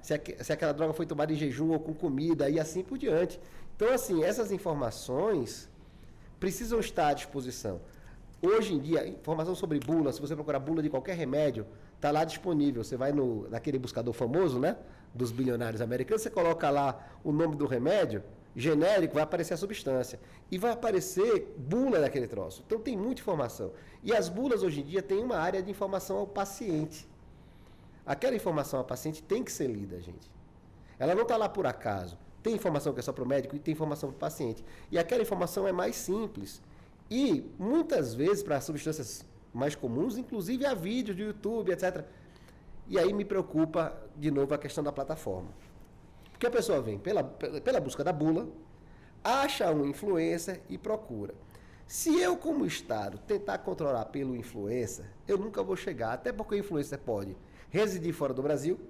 se aquela droga foi tomada em jejum ou com comida, e assim por diante. Então, assim, essas informações precisam estar à disposição. Hoje em dia, informação sobre bula, se você procurar bula de qualquer remédio, está lá disponível. Você vai naquele buscador famoso, né, dos bilionários americanos, você coloca lá o nome do remédio, genérico, vai aparecer a substância. E vai aparecer bula daquele troço. Então tem muita informação. E as bulas hoje em dia têm uma área de informação ao paciente. Aquela informação ao paciente tem que ser lida, gente. Ela não está lá por acaso. Tem informação que é só para o médico e tem informação para o paciente. E aquela informação é mais simples. E, muitas vezes, para substâncias mais comuns, inclusive há vídeos do YouTube, etc. E aí me preocupa, de novo, a questão da plataforma. Porque a pessoa vem pela busca da bula, acha um influencer e procura. Se eu, como Estado, tentar controlar pelo influencer, eu nunca vou chegar, até porque o influencer pode residir fora do Brasil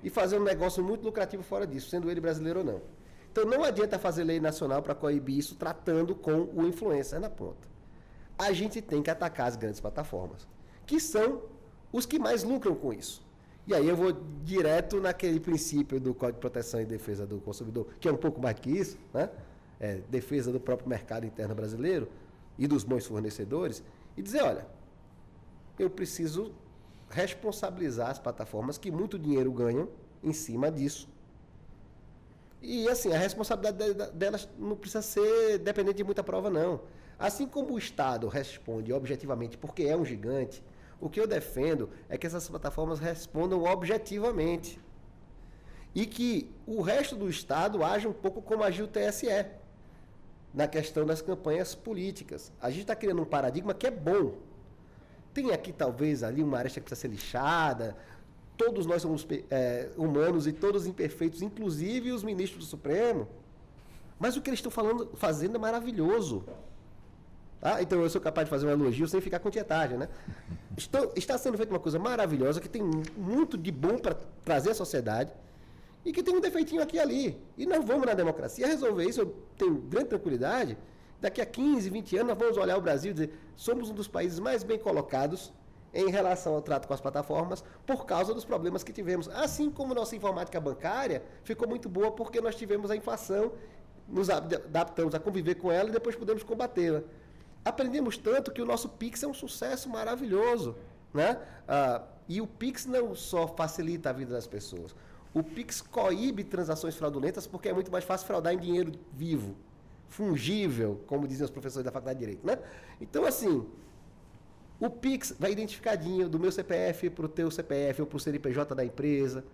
e fazer um negócio muito lucrativo fora disso, sendo ele brasileiro ou não. Então não adianta fazer lei nacional para coibir isso tratando com o influencer na ponta. A gente tem que atacar as grandes plataformas, que são os que mais lucram com isso. E aí eu vou direto naquele princípio do Código de Proteção e Defesa do Consumidor, que é um pouco mais que isso, né? Defesa do próprio mercado interno brasileiro e dos bons fornecedores, e dizer, olha, eu preciso responsabilizar as plataformas que muito dinheiro ganham em cima disso. E assim, a responsabilidade delas não precisa ser dependente de muita prova, não. Assim como o Estado responde objetivamente porque é um gigante, o que eu defendo é que essas plataformas respondam objetivamente. E que o resto do Estado haja um pouco como agiu o TSE, na questão das campanhas políticas. A gente está criando um paradigma que é bom. Tem aqui, talvez, ali uma aresta que precisa ser lixada. Todos nós somos humanos e todos imperfeitos, inclusive os ministros do Supremo. Mas o que eles estão fazendo é maravilhoso. Tá? Então eu sou capaz de fazer um elogio sem ficar com tietagem, né? Está sendo feita uma coisa maravilhosa, que tem muito de bom para trazer à sociedade e que tem um defeitinho aqui e ali. E nós vamos, na democracia, resolver isso. Eu tenho grande tranquilidade. Daqui a 15, 20 anos, nós vamos olhar o Brasil e dizer, somos um dos países mais bem colocados em relação ao trato com as plataformas por causa dos problemas que tivemos. Assim como nossa informática bancária ficou muito boa porque nós tivemos a inflação, nos adaptamos a conviver com ela e depois pudemos combatê-la. Aprendemos tanto que o nosso Pix é um sucesso maravilhoso, né? E o Pix não só facilita a vida das pessoas, o Pix coíbe transações fraudulentas porque é muito mais fácil fraudar em dinheiro vivo, fungível, como diziam os professores da Faculdade de Direito, né? Então, assim, o Pix vai identificadinho do meu CPF para o teu CPF ou para o CNPJ da empresa,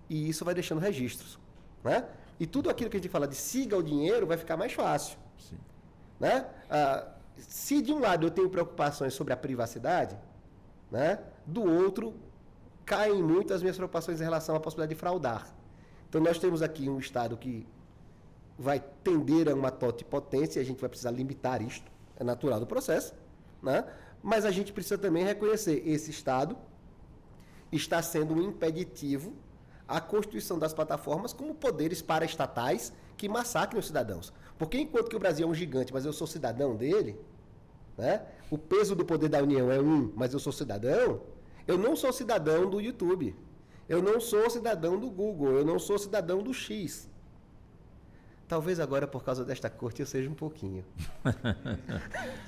e isso vai deixando registros, né? E tudo aquilo que a gente fala de siga o dinheiro vai ficar mais fácil. Sim. Né? Se de um lado eu tenho preocupações sobre a privacidade, né? Do outro caem muito as minhas preocupações em relação à possibilidade de fraudar. Então nós temos aqui um Estado que vai tender a uma totipotência, e a gente vai precisar limitar isto, é natural do processo, né? Mas a gente precisa também reconhecer esse Estado está sendo um impeditivo à constituição das plataformas como poderes paraestatais que massacrem os cidadãos. Porque enquanto que o Brasil é um gigante, mas eu sou cidadão dele, né? O peso do poder da União é mas eu sou cidadão, eu não sou cidadão do YouTube, eu não sou cidadão do Google, eu não sou cidadão do X. Talvez agora, por causa desta corte, eu seja um pouquinho.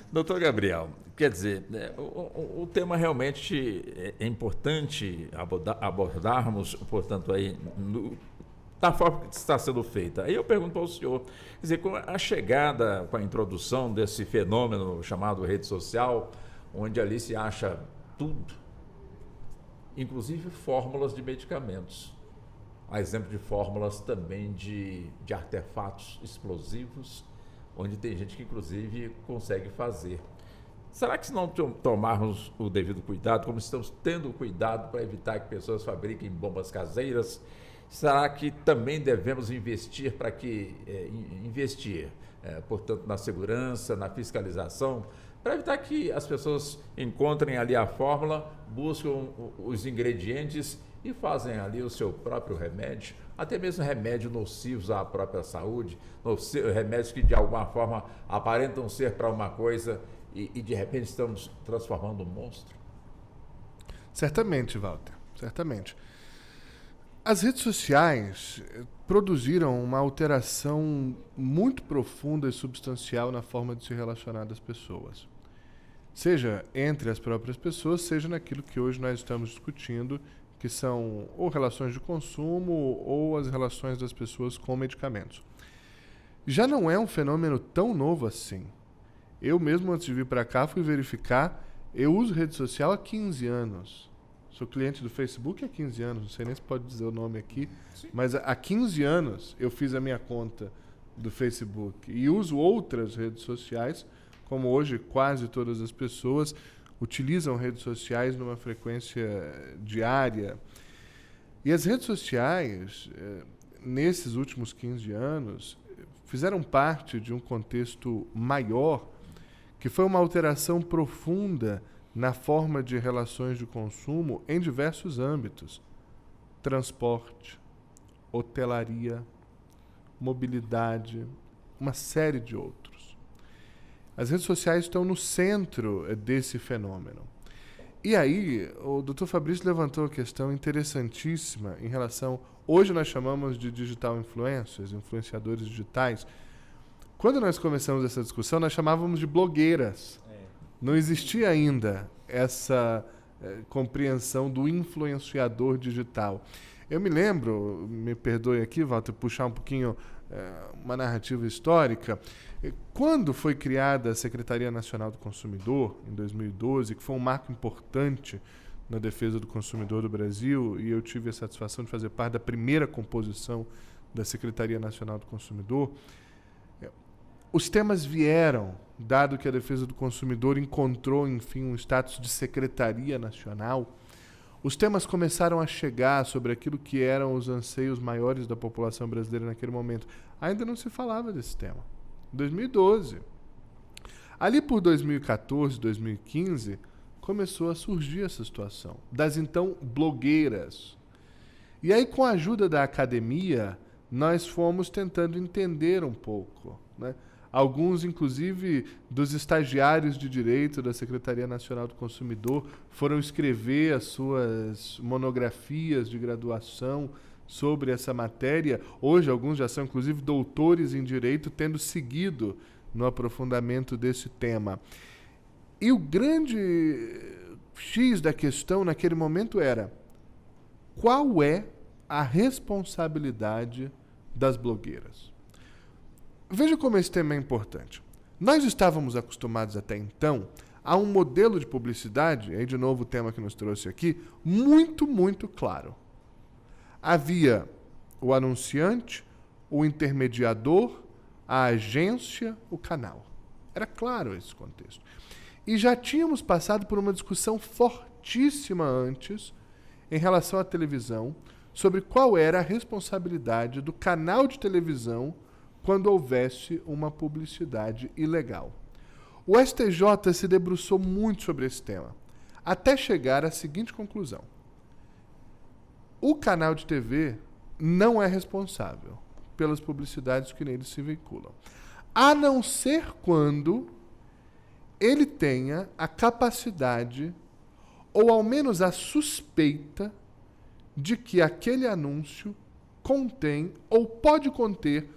Doutor Gabriel, quer dizer, o tema realmente é importante abordarmos, portanto, aí, da forma que está sendo feita. Aí eu pergunto para o senhor, quer dizer, com a chegada, com a introdução desse fenômeno chamado rede social, onde ali se acha tudo, inclusive fórmulas de medicamentos. Há exemplo de fórmulas também de artefatos explosivos, onde tem gente que, inclusive, consegue fazer. Será que se não tomarmos o devido cuidado, como estamos tendo cuidado para evitar que pessoas fabriquem bombas caseiras, será que também devemos investir para que portanto, na segurança, na fiscalização, para evitar que as pessoas encontrem ali a fórmula, buscam os ingredientes e fazem ali o seu próprio remédio, até mesmo remédios nocivos à própria saúde, remédios que de alguma forma aparentam ser para uma coisa e de repente estamos transformando um monstro? Certamente, Walter, certamente. As redes sociais produziram uma alteração muito profunda e substancial na forma de se relacionar das pessoas. Seja entre as próprias pessoas, seja naquilo que hoje nós estamos discutindo, que são ou relações de consumo ou as relações das pessoas com medicamentos. Já não é um fenômeno tão novo assim. Eu mesmo, antes de vir para cá, fui verificar, eu uso rede social há 15 anos. Sou cliente do Facebook há 15 anos, não sei nem se pode dizer o nome aqui, mas há 15 anos eu fiz a minha conta do Facebook e uso outras redes sociais, como hoje quase todas as pessoas utilizam redes sociais numa frequência diária. E as redes sociais, nesses últimos 15 anos, fizeram parte de um contexto maior, que foi uma alteração profunda na forma de relações de consumo em diversos âmbitos: transporte, hotelaria, mobilidade, uma série de outros. As redes sociais estão no centro desse fenômeno. E aí, o Dr. Fabrício levantou uma questão interessantíssima em relação... Hoje nós chamamos de digital influencers, influenciadores digitais. Quando nós começamos essa discussão, nós chamávamos de blogueiras. Não existia ainda essa compreensão do influenciador digital. Eu me lembro, me perdoe aqui, Walter, puxar um pouquinho uma narrativa histórica. Quando foi criada a Secretaria Nacional do Consumidor, em 2012, que foi um marco importante na defesa do consumidor do Brasil, e eu tive a satisfação de fazer parte da primeira composição da Secretaria Nacional do Consumidor, os temas vieram, dado que a defesa do consumidor encontrou, enfim, um status de Secretaria Nacional. Os temas começaram a chegar sobre aquilo que eram os anseios maiores da população brasileira naquele momento. Ainda não se falava desse tema. 2012. Ali por 2014, 2015, começou a surgir essa situação das então blogueiras. E aí, com a ajuda da academia, nós fomos tentando entender um pouco, né? Alguns, inclusive, dos estagiários de direito da Secretaria Nacional do Consumidor foram escrever as suas monografias de graduação sobre essa matéria. Hoje, alguns já são, inclusive, doutores em direito, tendo seguido no aprofundamento desse tema. E o grande X da questão naquele momento era: qual é a responsabilidade das blogueiras? Veja como esse tema é importante. Nós estávamos acostumados até então a um modelo de publicidade, aí de novo o tema que nos trouxe aqui, muito, muito claro. Havia o anunciante, o intermediador, a agência, o canal. Era claro esse contexto. E já tínhamos passado por uma discussão fortíssima antes, em relação à televisão, sobre qual era a responsabilidade do canal de televisão quando houvesse uma publicidade ilegal. O STJ se debruçou muito sobre esse tema, até chegar à seguinte conclusão: o canal de TV não é responsável pelas publicidades que neles se veiculam, a não ser quando ele tenha a capacidade, ou ao menos a suspeita, de que aquele anúncio contém ou pode conter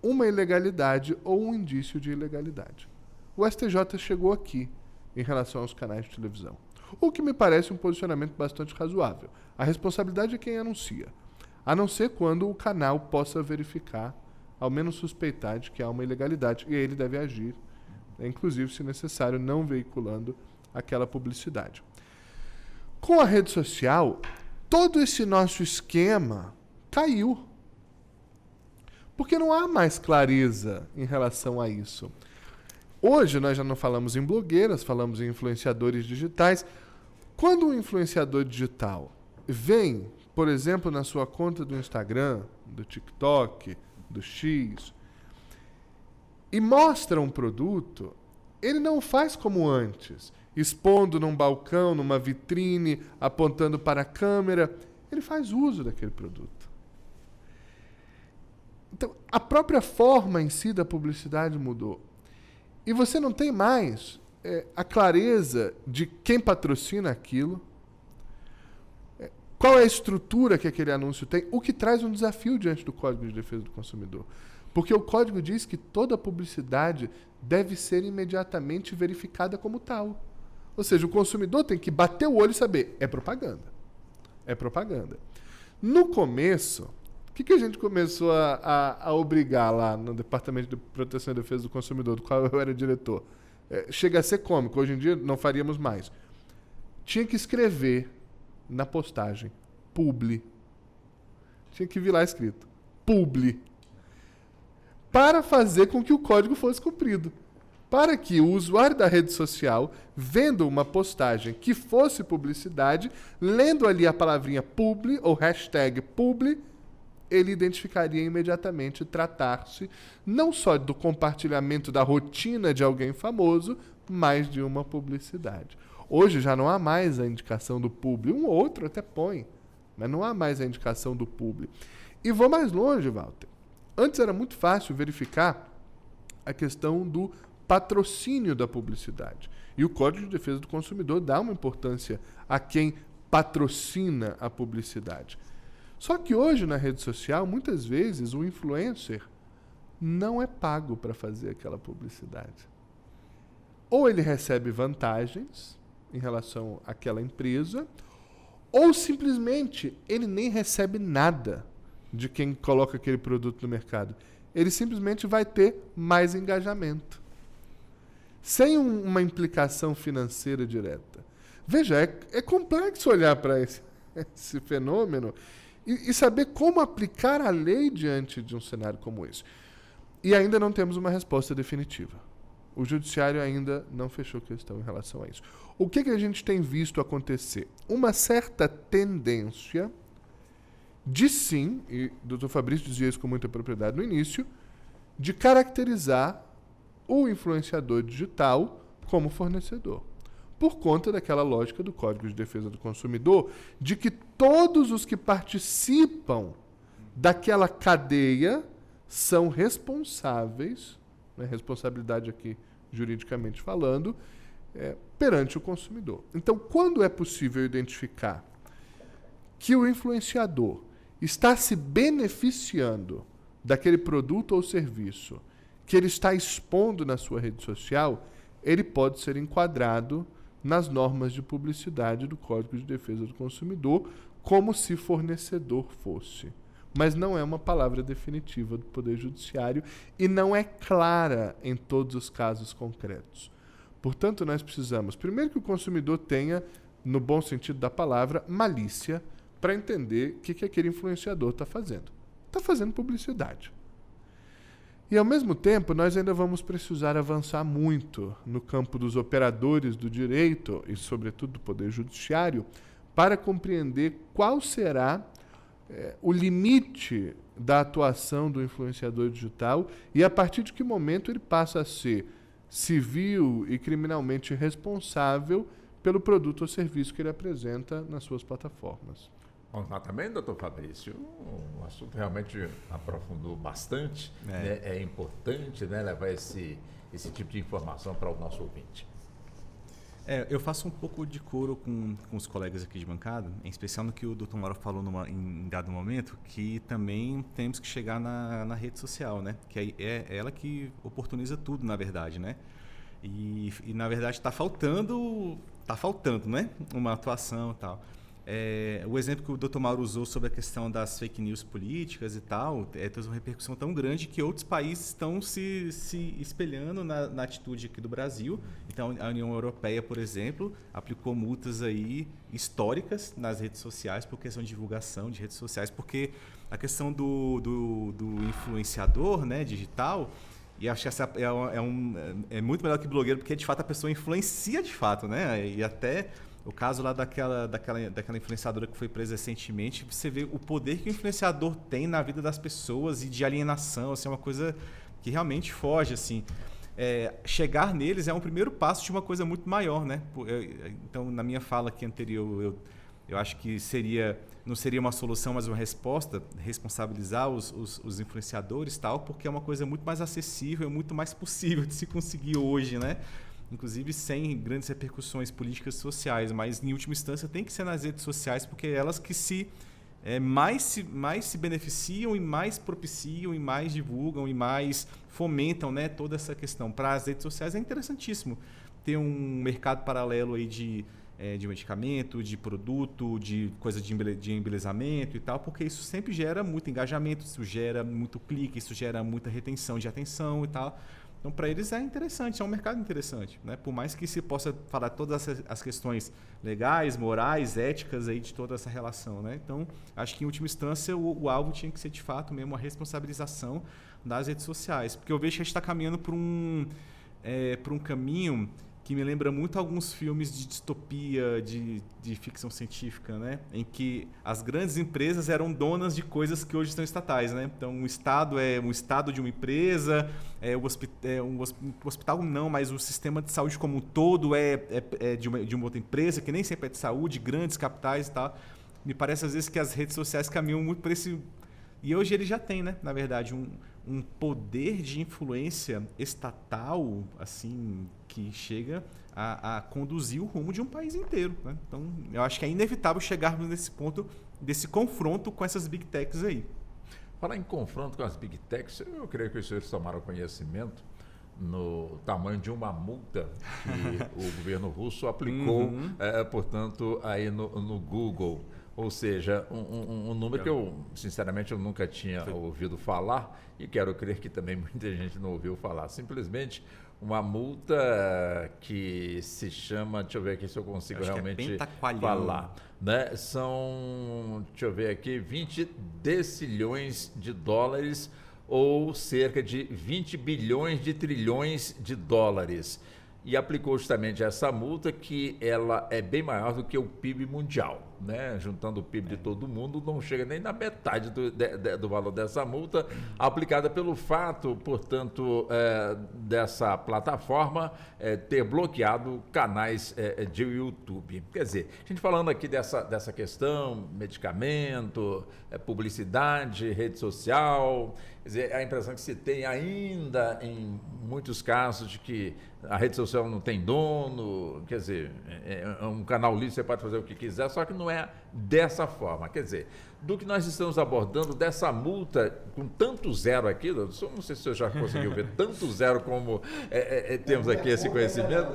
uma ilegalidade ou um indício de ilegalidade. O STJ chegou aqui em relação aos canais de televisão, o que me parece um posicionamento bastante razoável. A responsabilidade é quem anuncia, a não ser quando o canal possa verificar, ao menos suspeitar de que há uma ilegalidade, e aí ele deve agir, inclusive, se necessário, não veiculando aquela publicidade. Com a rede social, todo esse nosso esquema caiu, porque não há mais clareza em relação a isso. Hoje nós já não falamos em blogueiras, falamos em influenciadores digitais. Quando um influenciador digital vem, por exemplo, na sua conta do Instagram, do TikTok, do X, e mostra um produto, ele não faz como antes, expondo num balcão, numa vitrine, apontando para a câmera. Ele faz uso daquele produto. Então, a própria forma em si da publicidade mudou. E você não tem mais a clareza de quem patrocina aquilo, qual é a estrutura que aquele anúncio tem, o que traz um desafio diante do Código de Defesa do Consumidor. Porque o Código diz que toda publicidade deve ser imediatamente verificada como tal. Ou seja, o consumidor tem que bater o olho e saber, é propaganda. É propaganda. No começo, o que a gente começou a obrigar lá no Departamento de Proteção e Defesa do Consumidor, do qual eu era diretor? Chega a ser cômico, hoje em dia não faríamos mais. Tinha que escrever na postagem. Publi. Tinha que vir lá escrito. Publi. Para fazer com que o código fosse cumprido. Para que o usuário da rede social, vendo uma postagem que fosse publicidade, lendo ali a palavrinha publi ou hashtag publi, ele identificaria imediatamente tratar-se não só do compartilhamento da rotina de alguém famoso, mas de uma publicidade. Hoje já não há mais a indicação do publi. Um ou outro até põe, mas não há mais a indicação do publi. E vou mais longe, Walter. Antes era muito fácil verificar a questão do patrocínio da publicidade. E o Código de Defesa do Consumidor dá uma importância a quem patrocina a publicidade. Só que hoje, na rede social, muitas vezes o influencer não é pago para fazer aquela publicidade. Ou ele recebe vantagens em relação àquela empresa, ou simplesmente ele nem recebe nada de quem coloca aquele produto no mercado. Ele simplesmente vai ter mais engajamento, sem uma implicação financeira direta. Veja, é complexo olhar para esse fenômeno e saber como aplicar a lei diante de um cenário como esse. E ainda não temos uma resposta definitiva. O judiciário ainda não fechou questão em relação a isso. O que a gente tem visto acontecer? Uma certa tendência de sim, e o Dr. Fabrício dizia isso com muita propriedade no início, de caracterizar o influenciador digital como fornecedor. Por conta daquela lógica do Código de Defesa do Consumidor, de que todos os que participam daquela cadeia são responsáveis, né, responsabilidade aqui juridicamente falando, perante o consumidor. Então, quando é possível identificar que o influenciador está se beneficiando daquele produto ou serviço que ele está expondo na sua rede social, ele pode ser enquadrado nas normas de publicidade do Código de Defesa do Consumidor, como se fornecedor fosse. Mas não é uma palavra definitiva do Poder Judiciário e não é clara em todos os casos concretos. Portanto, nós precisamos, primeiro, que o consumidor tenha, no bom sentido da palavra, malícia para entender o que aquele influenciador está fazendo. Está fazendo publicidade. E, ao mesmo tempo, nós ainda vamos precisar avançar muito no campo dos operadores do direito e, sobretudo, do Poder Judiciário para compreender qual será o limite da atuação do influenciador digital e a partir de que momento ele passa a ser civil e criminalmente responsável pelo produto ou serviço que ele apresenta nas suas plataformas. Bom, também, doutor Fabrício, o assunto realmente aprofundou bastante. Né? É importante, né, levar esse tipo de informação para o nosso ouvinte. Eu faço um pouco de coro com os colegas aqui de bancada, em especial no que o Dr. Mauro falou em dado momento, que também temos que chegar na rede social, né? Que é ela que oportuniza tudo, na verdade, né? E na verdade, está faltando, né? Uma atuação e tal. O exemplo que o Dr. Mauro usou sobre a questão das fake news políticas e tal, tem uma repercussão tão grande que outros países estão se espelhando na atitude aqui do Brasil. Então, a União Europeia, por exemplo, aplicou multas aí históricas nas redes sociais por questão de divulgação de redes sociais, porque a questão do influenciador, né, digital, e acho que essa é muito melhor que blogueiro, porque de fato a pessoa influencia de fato, né? E até o caso lá daquela influenciadora que foi presa recentemente, você vê o poder que o influenciador tem na vida das pessoas e de alienação, assim, é uma coisa que realmente foge, assim. Chegar neles é um primeiro passo de uma coisa muito maior, né? Então, na minha fala aqui anterior, eu acho que não seria uma solução, mas uma resposta, responsabilizar os influenciadores, tal, porque é uma coisa muito mais acessível, muito mais possível de se conseguir hoje, né? Inclusive sem grandes repercussões políticas e sociais, mas em última instância tem que ser nas redes sociais, porque é elas que mais se beneficiam e mais propiciam e mais divulgam e mais fomentam, né, toda essa questão. Para as redes sociais é interessantíssimo ter um mercado paralelo aí de medicamento, de produto, de coisa de embelezamento e tal, porque isso sempre gera muito engajamento, isso gera muito clique, isso gera muita retenção de atenção e tal. Então, para eles é interessante, é um mercado interessante, né? Por mais que se possa falar todas as questões legais, morais, éticas aí de toda essa relação, né? Então, acho que em última instância o alvo tinha que ser de fato mesmo a responsabilização das redes sociais, porque eu vejo que a gente está caminhando por um caminho que me lembra muito alguns filmes de distopia, de ficção científica, né? Em que as grandes empresas eram donas de coisas que hoje estão estatais, né? Então, o Estado é um Estado de uma empresa, um hospital não, mas o sistema de saúde como um todo é de uma outra empresa, que nem sempre é de saúde, grandes capitais e tal. Me parece, às vezes, que as redes sociais caminham muito para esse... E hoje ele já tem, né? Na verdade, um poder de influência estatal, assim, que chega a conduzir o rumo de um país inteiro, né? Então, eu acho que é inevitável chegarmos nesse ponto desse confronto com essas big techs aí. Falar em confronto com as big techs, eu creio que os senhores tomaram conhecimento no tamanho de uma multa que o governo russo aplicou, portanto, aí no Google. Ou seja, um número que eu, sinceramente, eu nunca tinha ouvido falar e quero crer que também muita gente não ouviu falar. Simplesmente uma multa que se chama, deixa eu ver aqui se eu consigo realmente falar, né? São, deixa eu ver aqui, 20 decilhões de dólares ou cerca de 20 bilhões de trilhões de dólares. E aplicou justamente essa multa que ela é bem maior do que o PIB mundial, né? Juntando o PIB de todo mundo, não chega nem na metade do valor dessa multa, aplicada pelo fato, portanto, dessa plataforma ter bloqueado canais de YouTube. Quer dizer, a gente falando aqui dessa questão, medicamento, publicidade, rede social, quer dizer, a impressão que se tem ainda em muitos casos de que a rede social não tem dono, quer dizer, é um canal livre, você pode fazer o que quiser, só que não é dessa forma. Quer dizer, do que nós estamos abordando, dessa multa, com tanto zero aqui, não sei se você já conseguiu ver tanto zero como temos aqui esse conhecimento.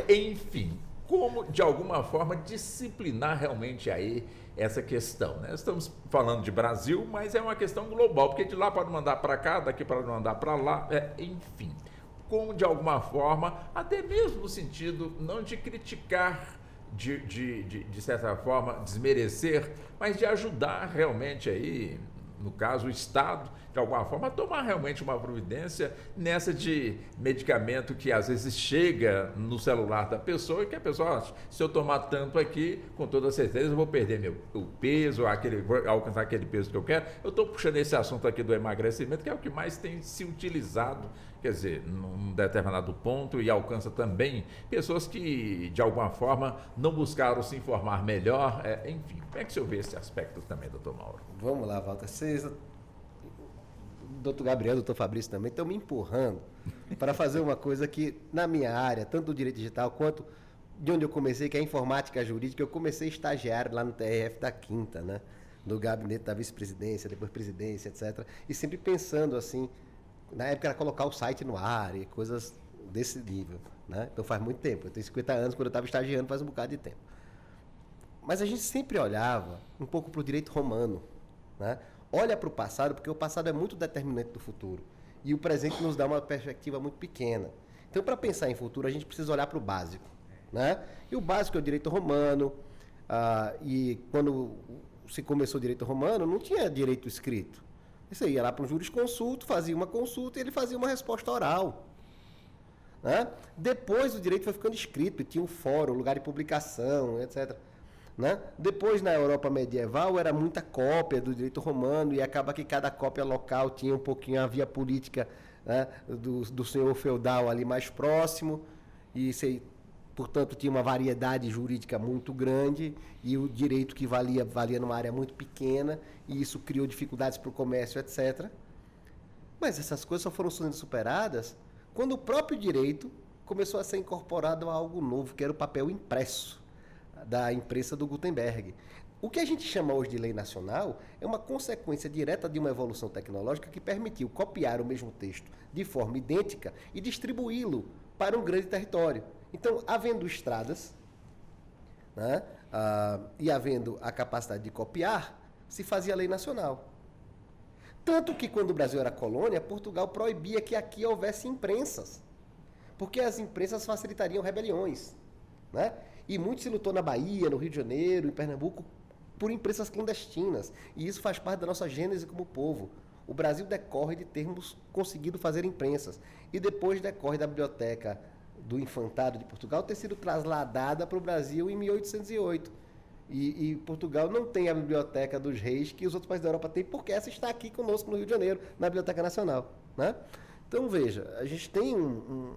Enfim, como de alguma forma disciplinar realmente aí essa questão, né? Estamos falando de Brasil, mas é uma questão global, porque de lá pode mandar para cá, daqui pode mandar para lá, enfim. Como de alguma forma, até mesmo no sentido não de criticar, de certa forma, desmerecer, mas de ajudar realmente aí, no caso, o Estado, de alguma forma, a tomar realmente uma providência nessa de medicamento que às vezes chega no celular da pessoa e que a pessoa, se eu tomar tanto aqui, com toda certeza eu vou perder o peso, vou alcançar aquele peso que eu quero. Eu estou puxando esse assunto aqui do emagrecimento, que é o que mais tem se utilizado, quer dizer, num determinado ponto, e alcança também pessoas que, de alguma forma, não buscaram se informar melhor. Enfim, como é que o senhor vê esse aspecto também, doutor Mauro? Vamos lá, Walter. Vocês, doutor Gabriel, doutor Fabrício também, estão me empurrando para fazer uma coisa que, na minha área, tanto do direito digital quanto de onde eu comecei, que é a informática jurídica, eu comecei estagiário lá no TRF da Quinta, né? Do gabinete da vice-presidência, depois presidência, etc. E sempre pensando assim, na época era colocar o site no ar e coisas desse nível, né? Então faz muito tempo, eu tenho 50 anos, quando eu estava estagiando faz um bocado de tempo. Mas a gente sempre olhava um pouco para o direito romano, né? Olha para o passado, porque o passado é muito determinante do futuro. E o presente nos dá uma perspectiva muito pequena. Então, para pensar em futuro, a gente precisa olhar para o básico, né? E o básico é o direito romano. E quando se começou o direito romano, não tinha direito escrito. Você ia lá para um jurisconsulto, fazia uma consulta e ele fazia uma resposta oral, né? Depois o direito foi ficando escrito, e tinha um fórum, lugar de publicação, etc., né? Depois, na Europa medieval, era muita cópia do direito romano e acaba que cada cópia local tinha um pouquinho a via política, né, do senhor feudal ali mais próximo e, portanto, tinha uma variedade jurídica muito grande e o direito que valia numa área muito pequena e isso criou dificuldades para o comércio, etc. Mas essas coisas só foram sendo superadas quando o próprio direito começou a ser incorporado a algo novo, que era o papel impresso da imprensa do Gutenberg. O que a gente chama hoje de lei nacional é uma consequência direta de uma evolução tecnológica que permitiu copiar o mesmo texto de forma idêntica e distribuí-lo para um grande território. Então, havendo estradas, né, e havendo a capacidade de copiar, se fazia lei nacional. Tanto que quando o Brasil era colônia, Portugal proibia que aqui houvesse imprensas, porque as imprensas facilitariam rebeliões, né? E muito se lutou na Bahia, no Rio de Janeiro, em Pernambuco, por imprensas clandestinas. E isso faz parte da nossa gênese como povo. O Brasil decorre de termos conseguido fazer imprensas. E depois decorre da biblioteca do Infantado de Portugal ter sido trasladada para o Brasil em 1808. E Portugal não tem a biblioteca dos reis que os outros países da Europa têm, porque essa está aqui conosco no Rio de Janeiro, na Biblioteca Nacional, né? Então, veja, a gente tem um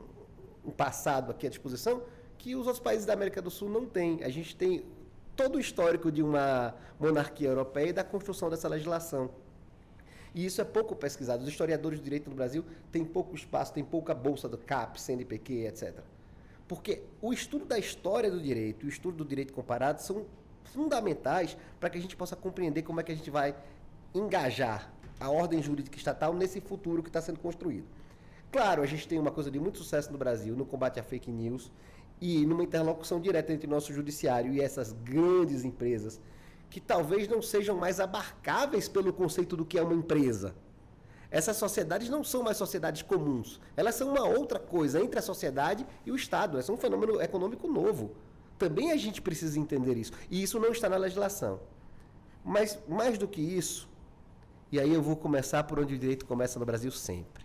passado aqui à disposição que os outros países da América do Sul não têm. A gente tem todo o histórico de uma monarquia europeia e da construção dessa legislação. E isso é pouco pesquisado. Os historiadores do direito no Brasil têm pouco espaço, têm pouca bolsa do CAP, CNPq, etc. Porque o estudo da história do direito e o estudo do direito comparado são fundamentais para que a gente possa compreender como é que a gente vai engajar a ordem jurídica estatal nesse futuro que está sendo construído. Claro, a gente tem uma coisa de muito sucesso no Brasil no combate à fake news e numa interlocução direta entre o nosso judiciário e essas grandes empresas que talvez não sejam mais abarcáveis pelo conceito do que é uma empresa. Essas sociedades não são mais sociedades comuns. Elas são uma outra coisa entre a sociedade e o Estado. Elas são um fenômeno econômico novo. Também a gente precisa entender isso. E isso não está na legislação. Mas, mais do que isso, e aí eu vou começar por onde o direito começa no Brasil sempre.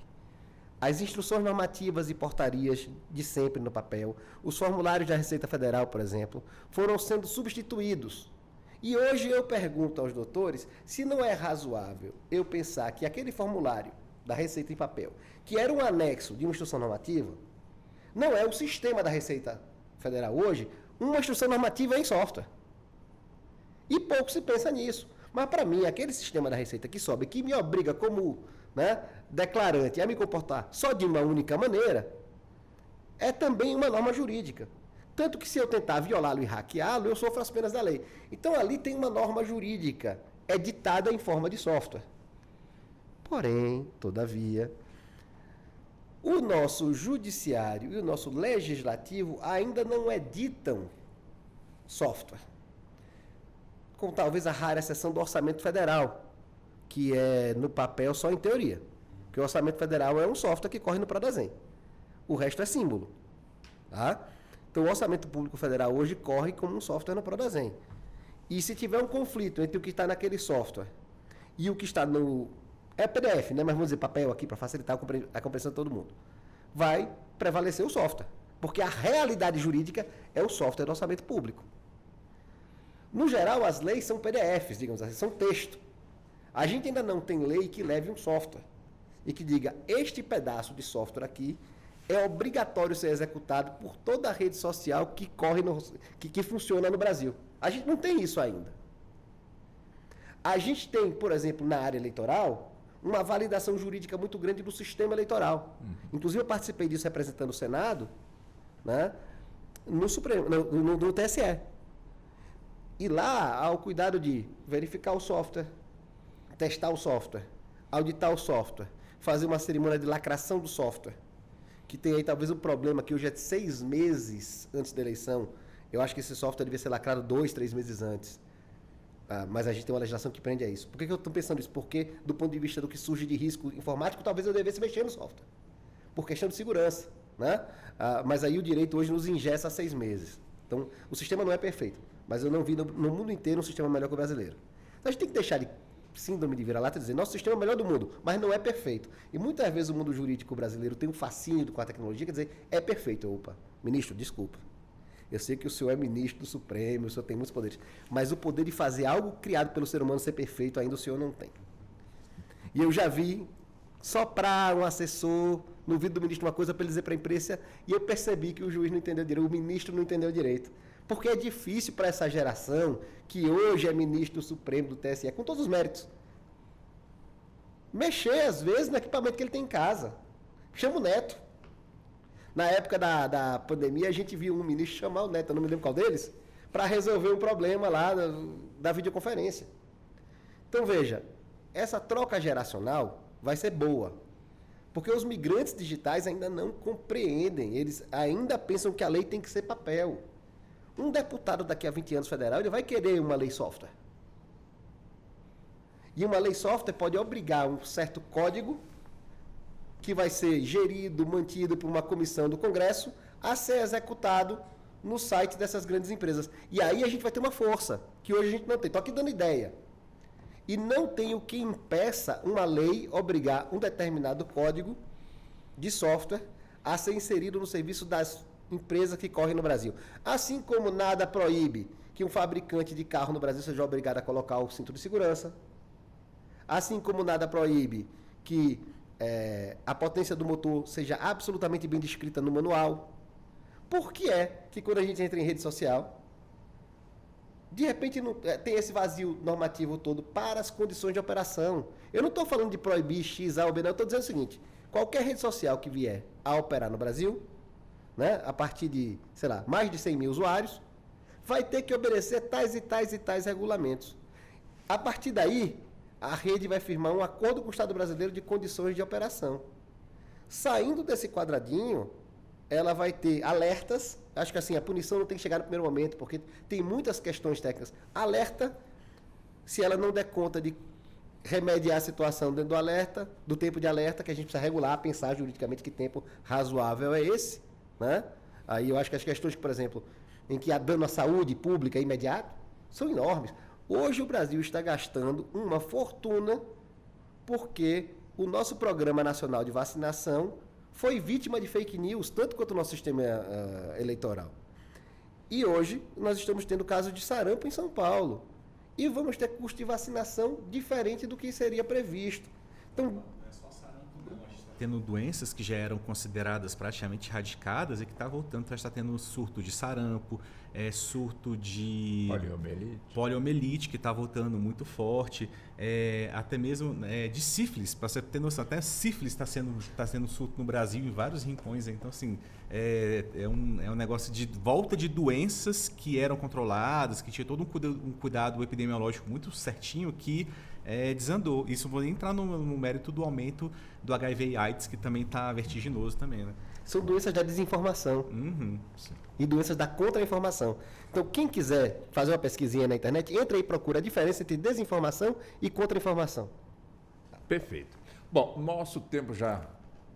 As instruções normativas e portarias de sempre no papel, os formulários da Receita Federal, por exemplo, foram sendo substituídos. E hoje eu pergunto aos doutores se não é razoável eu pensar que aquele formulário da Receita em papel, que era um anexo de uma instrução normativa, não é o sistema da Receita Federal hoje, uma instrução normativa em software. E pouco se pensa nisso. Mas, para mim, aquele sistema da Receita que sobe, que me obriga como, né, declarante a me comportar só de uma única maneira, é também uma norma jurídica. Tanto que se eu tentar violá-lo e hackeá-lo, eu sofro as penas da lei. Então, ali tem uma norma jurídica editada em forma de software. Porém, todavia, o nosso judiciário e o nosso legislativo ainda não editam software. Com talvez a rara exceção do orçamento federal, que é no papel só em teoria. Porque o orçamento federal é um software que corre no Prodazem. O resto é símbolo. Tá? Então, o orçamento público federal hoje corre como um software no Prodazem. E se tiver um conflito entre o que está naquele software e o que está no... É PDF, né? Mas vamos dizer papel aqui para facilitar a compreensão de todo mundo. Vai prevalecer o software. Porque a realidade jurídica é o software do orçamento público. No geral, as leis são PDFs, digamos assim, são texto. A gente ainda não tem lei que leve um software e que diga, este pedaço de software aqui é obrigatório ser executado por toda a rede social que corre que funciona no Brasil. A gente não tem isso ainda. A gente tem, por exemplo, na área eleitoral, uma validação jurídica muito grande do sistema eleitoral. Inclusive, eu participei disso representando o Senado, né, no Supremo, no TSE. E lá há o cuidado de verificar o software, testar o software, auditar o software, fazer uma cerimônia de lacração do software, que tem aí talvez um problema que hoje é de 6 meses antes da eleição. Eu acho que esse software devia ser lacrado 2, 3 meses antes. Mas a gente tem uma legislação que prende a isso. Por que eu estou pensando isso? Porque, do ponto de vista do que surge de risco informático, talvez eu devesse mexer no software. Por questão de segurança, né? Mas aí o direito hoje nos engessa a 6 meses. Então, o sistema não é perfeito. Mas eu não vi no mundo inteiro um sistema melhor que o brasileiro. Então, a gente tem que deixar de síndrome de vira-lata e dizer, nosso sistema é o melhor do mundo, mas não é perfeito. E muitas vezes o mundo jurídico brasileiro tem um fascínio com a tecnologia, quer dizer, é perfeito. Opa, ministro, desculpa. Eu sei que o senhor é ministro do Supremo, o senhor tem muitos poderes, mas o poder de fazer algo criado pelo ser humano ser perfeito ainda o senhor não tem. E eu já vi soprar um assessor no ouvido do ministro uma coisa para ele dizer para a imprensa e eu percebi que o juiz não entendeu direito, o ministro não entendeu direito. Porque é difícil para essa geração, que hoje é ministro do Supremo, do TSE, com todos os méritos, mexer, às vezes, no equipamento que ele tem em casa. Chama o neto. Na época da pandemia, a gente viu um ministro chamar o neto, eu não me lembro qual deles, para resolver um problema lá da videoconferência. Então, veja, essa troca geracional vai ser boa. Porque os migrantes digitais ainda não compreendem, eles ainda pensam que a lei tem que ser papel. Um deputado daqui a 20 anos federal, ele vai querer uma lei software. E uma lei software pode obrigar um certo código que vai ser gerido, mantido por uma comissão do Congresso, a ser executado no site dessas grandes empresas. E aí a gente vai ter uma força, que hoje a gente não tem. Estou aqui dando ideia. E não tem o que impeça uma lei obrigar um determinado código de software a ser inserido no serviço das empresas que correm no Brasil. Assim como nada proíbe que um fabricante de carro no Brasil seja obrigado a colocar o cinto de segurança. Assim como nada proíbe que a potência do motor seja absolutamente bem descrita no manual. Por que é que quando a gente entra em rede social, de repente não, tem esse vazio normativo todo para as condições de operação? Eu não estou falando de proibir X, A ou B, não. Eu estou dizendo o seguinte, qualquer rede social que vier a operar no Brasil, né, a partir de, sei lá, mais de 100 mil usuários, vai ter que obedecer tais e tais e tais regulamentos. A partir daí, a rede vai firmar um acordo com o Estado brasileiro de condições de operação. Saindo desse quadradinho, ela vai ter alertas. Acho que assim, a punição não tem que chegar no primeiro momento, porque tem muitas questões técnicas. Alerta, se ela não der conta de remediar a situação dentro do alerta, do tempo de alerta, que a gente precisa regular, pensar juridicamente que tempo razoável é esse, né? Aí eu acho que as questões, por exemplo, em que há dano à saúde pública imediato, são enormes. Hoje o Brasil está gastando uma fortuna porque o nosso Programa Nacional de Vacinação foi vítima de fake news, tanto quanto o nosso sistema eleitoral. E hoje nós estamos tendo casos de sarampo em São Paulo. E vamos ter custo de vacinação diferente do que seria previsto. Então, tendo doenças que já eram consideradas praticamente erradicadas e que está voltando, está tendo surto de sarampo, surto de poliomielite que está voltando muito forte, até mesmo de sífilis, para você ter noção, até sífilis está sendo surto no Brasil em vários rincões. Então, assim, é um negócio de volta de doenças que eram controladas, que tinha todo um cuidado epidemiológico muito certinho, que desandou. Isso vou entrar no mérito do aumento do HIV e AIDS, que também está vertiginoso também, né? São doenças da desinformação. Uhum. E doenças da contra-informação. Então, quem quiser fazer uma pesquisinha na internet, entra aí e procura a diferença entre desinformação e contra-informação. Perfeito. Bom, nosso tempo já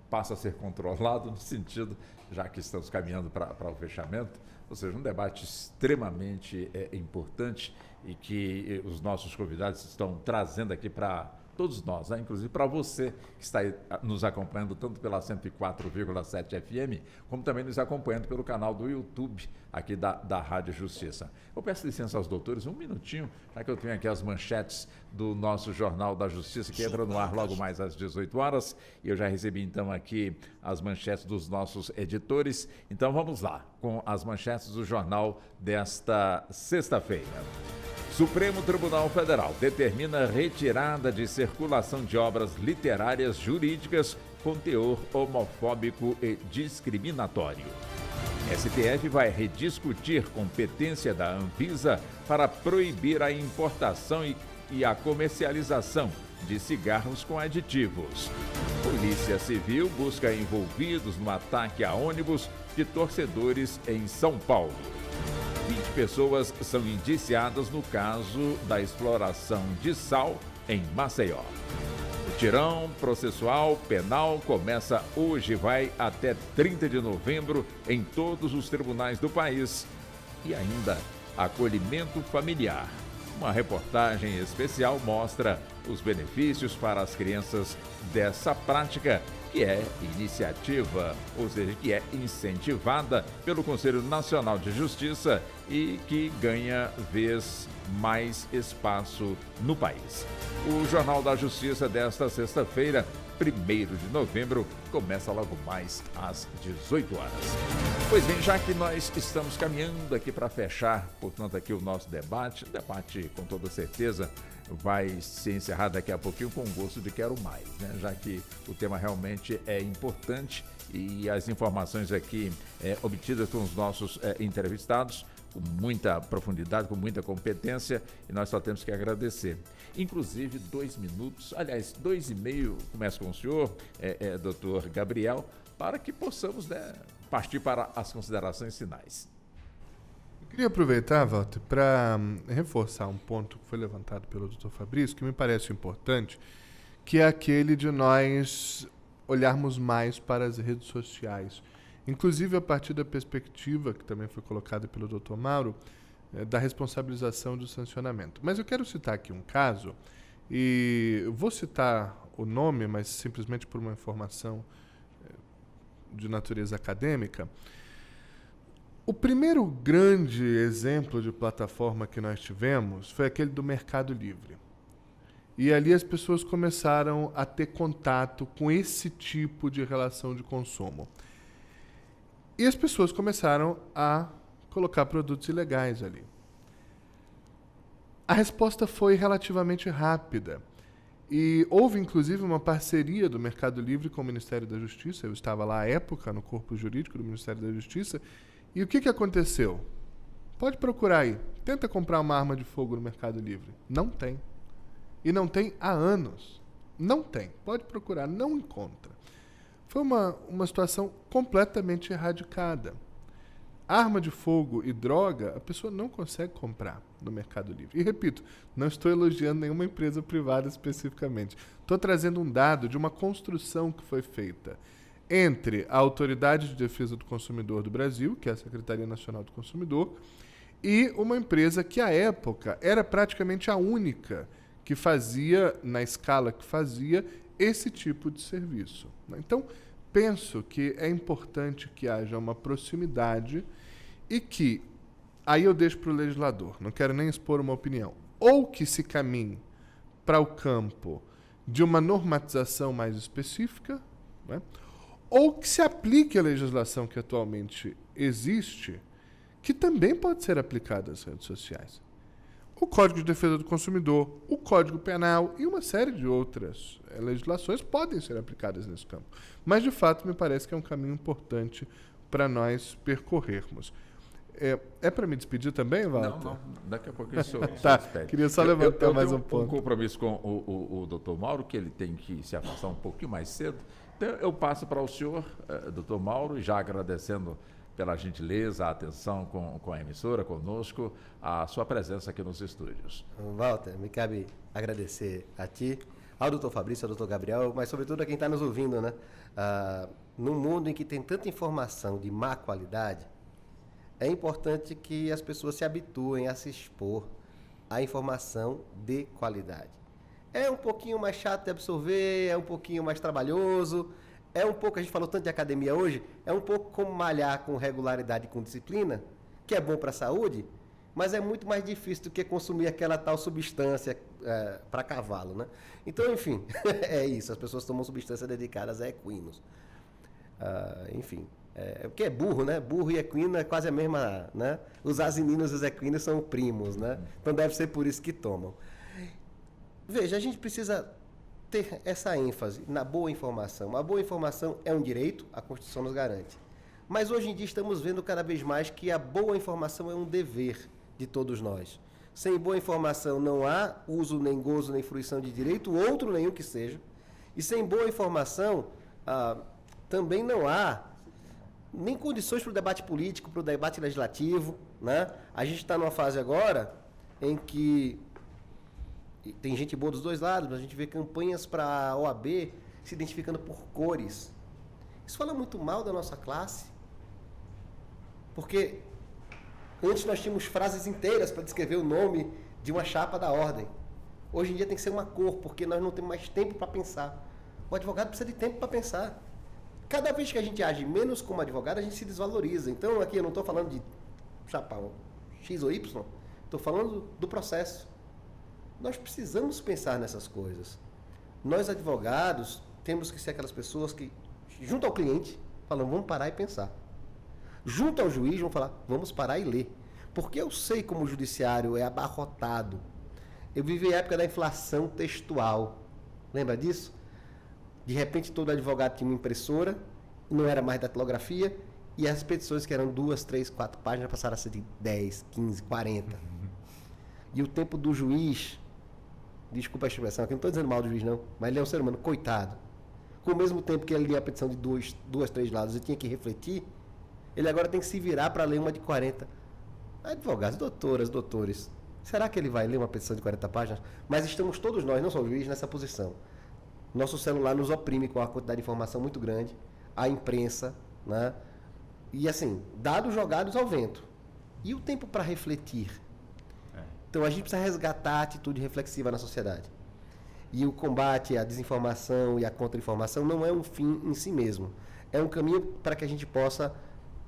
passa a ser controlado no sentido, já que estamos caminhando para o fechamento, ou seja, um debate extremamente importante e que os nossos convidados estão trazendo aqui para todos nós, né? Inclusive para você que está aí nos acompanhando tanto pela 104,7 FM, como também nos acompanhando pelo canal do YouTube aqui da Rádio Justiça. Eu peço licença aos doutores, um minutinho, já que eu tenho aqui as manchetes do nosso Jornal da Justiça, que entra no ar logo mais às 18 horas, e eu já recebi então aqui as manchetes dos nossos editores. Então vamos lá, com as manchetes do jornal desta sexta-feira. Supremo Tribunal Federal determina retirada de circulação de obras literárias jurídicas com teor homofóbico e discriminatório. STF vai rediscutir competência da Anvisa para proibir a importação e a comercialização de cigarros com aditivos. Polícia Civil busca envolvidos no ataque a ônibus de torcedores em São Paulo. 20 pessoas são indiciadas no caso da exploração de sal em Maceió. O tirão processual penal começa hoje e vai até 30 de novembro em todos os tribunais do país. E ainda, acolhimento familiar. Uma reportagem especial mostra os benefícios para as crianças dessa prática, que é iniciativa, ou seja, que é incentivada pelo Conselho Nacional de Justiça e que ganha vez mais espaço no país. O Jornal da Justiça desta sexta-feira, 1º de novembro, começa logo mais às 18 horas. Pois bem, já que nós estamos caminhando aqui para fechar, portanto, aqui o nosso debate, com toda certeza vai se encerrar daqui a pouquinho com gosto de quero mais, né? Já que o tema realmente é importante e as informações aqui obtidas com os nossos entrevistados com muita profundidade, com muita competência, e nós só temos que agradecer. Inclusive, 2 minutos, aliás, 2,5, começo com o senhor, doutor Gabriel, para que possamos partir para as considerações finais. Queria aproveitar, Walter, para reforçar um ponto que foi levantado pelo Dr. Fabrício, que me parece importante, que é aquele de nós olharmos mais para as redes sociais. Inclusive a partir da perspectiva, que também foi colocada pelo Dr. Mauro, da responsabilização do sancionamento. Mas eu quero citar aqui um caso, e vou citar o nome, mas simplesmente por uma informação de natureza acadêmica. O primeiro grande exemplo de plataforma que nós tivemos foi aquele do Mercado Livre. E ali as pessoas começaram a ter contato com esse tipo de relação de consumo. E as pessoas começaram a colocar produtos ilegais ali. A resposta foi relativamente rápida. E houve, inclusive, uma parceria do Mercado Livre com o Ministério da Justiça. Eu estava lá à época, no corpo jurídico do Ministério da Justiça. E o que aconteceu? Pode procurar aí. Tenta comprar uma arma de fogo no Mercado Livre. Não tem. E não tem há anos. Não tem. Pode procurar, não encontra. Foi uma situação completamente erradicada. Arma de fogo e droga, a pessoa não consegue comprar no Mercado Livre. E repito, não estou elogiando nenhuma empresa privada especificamente. Estou trazendo um dado de uma construção que foi feita entre a Autoridade de Defesa do Consumidor do Brasil, que é a Secretaria Nacional do Consumidor, e uma empresa que, à época, era praticamente a única que fazia, na escala que fazia, esse tipo de serviço. Então, penso que é importante que haja uma proximidade e que, aí eu deixo para o legislador, não quero nem expor uma opinião, ou que se caminhe para o campo de uma normatização mais específica, né? Ou que se aplique a legislação que atualmente existe, que também pode ser aplicada às redes sociais. O Código de Defesa do Consumidor, o Código Penal e uma série de outras legislações podem ser aplicadas nesse campo. Mas, de fato, me parece que é um caminho importante para nós percorrermos. É para me despedir também, Walter? Não. Daqui a pouco o senhor Tá, despede. queria só levantar eu mais tenho um ponto. um compromisso com o Dr. Mauro, que ele tem que se afastar um pouquinho mais cedo. Então, eu passo para o senhor, Dr. Mauro, já agradecendo pela gentileza, a atenção com a emissora, conosco, a sua presença aqui nos estúdios. Walter, me cabe agradecer a ti, ao Dr. Fabrício, ao Dr. Gabriel, mas sobretudo a quem está nos ouvindo, né? Num mundo em que tem tanta informação de má qualidade, é importante que as pessoas se habituem a se expor à informação de qualidade. É um pouquinho mais chato de absorver, é um pouquinho mais trabalhoso, é um pouco, a gente falou tanto de academia hoje, é um pouco como malhar com regularidade e com disciplina, que é bom para a saúde, mas é muito mais difícil do que consumir aquela tal substância para cavalo, né? Então, enfim, é isso, as pessoas tomam substâncias dedicadas a equinos. Enfim, porque é burro, né? Burro e equino é quase a mesma, né? Os asininos e os equinos são primos, né? Então deve ser por isso que tomam. Veja, a gente precisa ter essa ênfase na boa informação. A boa informação é um direito, a Constituição nos garante. Mas hoje em dia estamos vendo cada vez mais que a boa informação é um dever de todos nós. Sem boa informação não há uso, nem gozo, nem fruição de direito, outro nenhum que seja. E sem boa informação também não há nem condições para o debate político, para o debate legislativo, né? A gente está numa fase agora em que tem gente boa dos dois lados, mas a gente vê campanhas para a OAB se identificando por cores. Isso fala muito mal da nossa classe. Porque antes nós tínhamos frases inteiras para descrever o nome de uma chapa da ordem. Hoje em dia tem que ser uma cor, porque nós não temos mais tempo para pensar. O advogado precisa de tempo para pensar. Cada vez que a gente age menos como advogado, a gente se desvaloriza. Então, aqui eu não estou falando de chapa X ou Y, estou falando do processo. Nós precisamos pensar nessas coisas. Nós, advogados, temos que ser aquelas pessoas que, junto ao cliente, falam, vamos parar e pensar. Junto ao juiz, vão falar, vamos parar e ler. Porque eu sei como o judiciário é abarrotado. Eu vivi a época da inflação textual. Lembra disso? De repente, todo advogado tinha uma impressora, não era mais datilografia, e as petições que eram 2, 3, 4 páginas passaram a ser de 10, 15, 40. E o tempo do juiz, desculpa a expressão, aqui não estou dizendo mal do juiz não, mas ele é um ser humano, coitado. Com o mesmo tempo que ele lia a petição de 2, 3 lados e tinha que refletir, ele agora tem que se virar para ler uma de 40. advogados, doutoras, doutores. Será que ele vai ler uma petição de 40 páginas? Mas estamos todos nós, não só o juiz, nessa posição. Nosso celular nos oprime com a quantidade de informação muito grande, a imprensa, né? E assim, dados jogados ao vento. E o tempo para refletir? Então a gente precisa resgatar a atitude reflexiva na sociedade. E o combate à desinformação e à contra-informação não é um fim em si mesmo. É um caminho para que a gente possa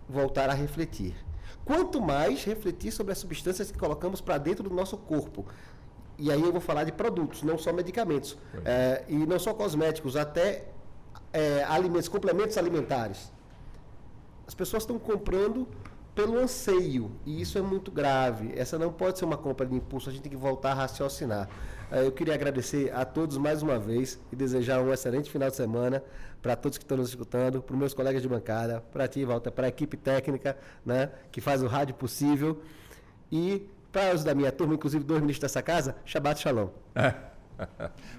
voltar a refletir. Quanto mais refletir sobre as substâncias que colocamos para dentro do nosso corpo. E aí eu vou falar de produtos, não só medicamentos. E não só cosméticos, até alimentos, complementos alimentares. As pessoas estão comprando pelo anseio, e isso é muito grave. Essa não pode ser uma compra de impulso, a gente tem que voltar a raciocinar. Eu queria agradecer a todos mais uma vez e desejar um excelente final de semana para todos que estão nos escutando, para os meus colegas de bancada, para ti, Walter, para a equipe técnica, né, que faz o rádio possível, e para os da minha turma, inclusive 2 ministros dessa casa, Shabbat Shalom.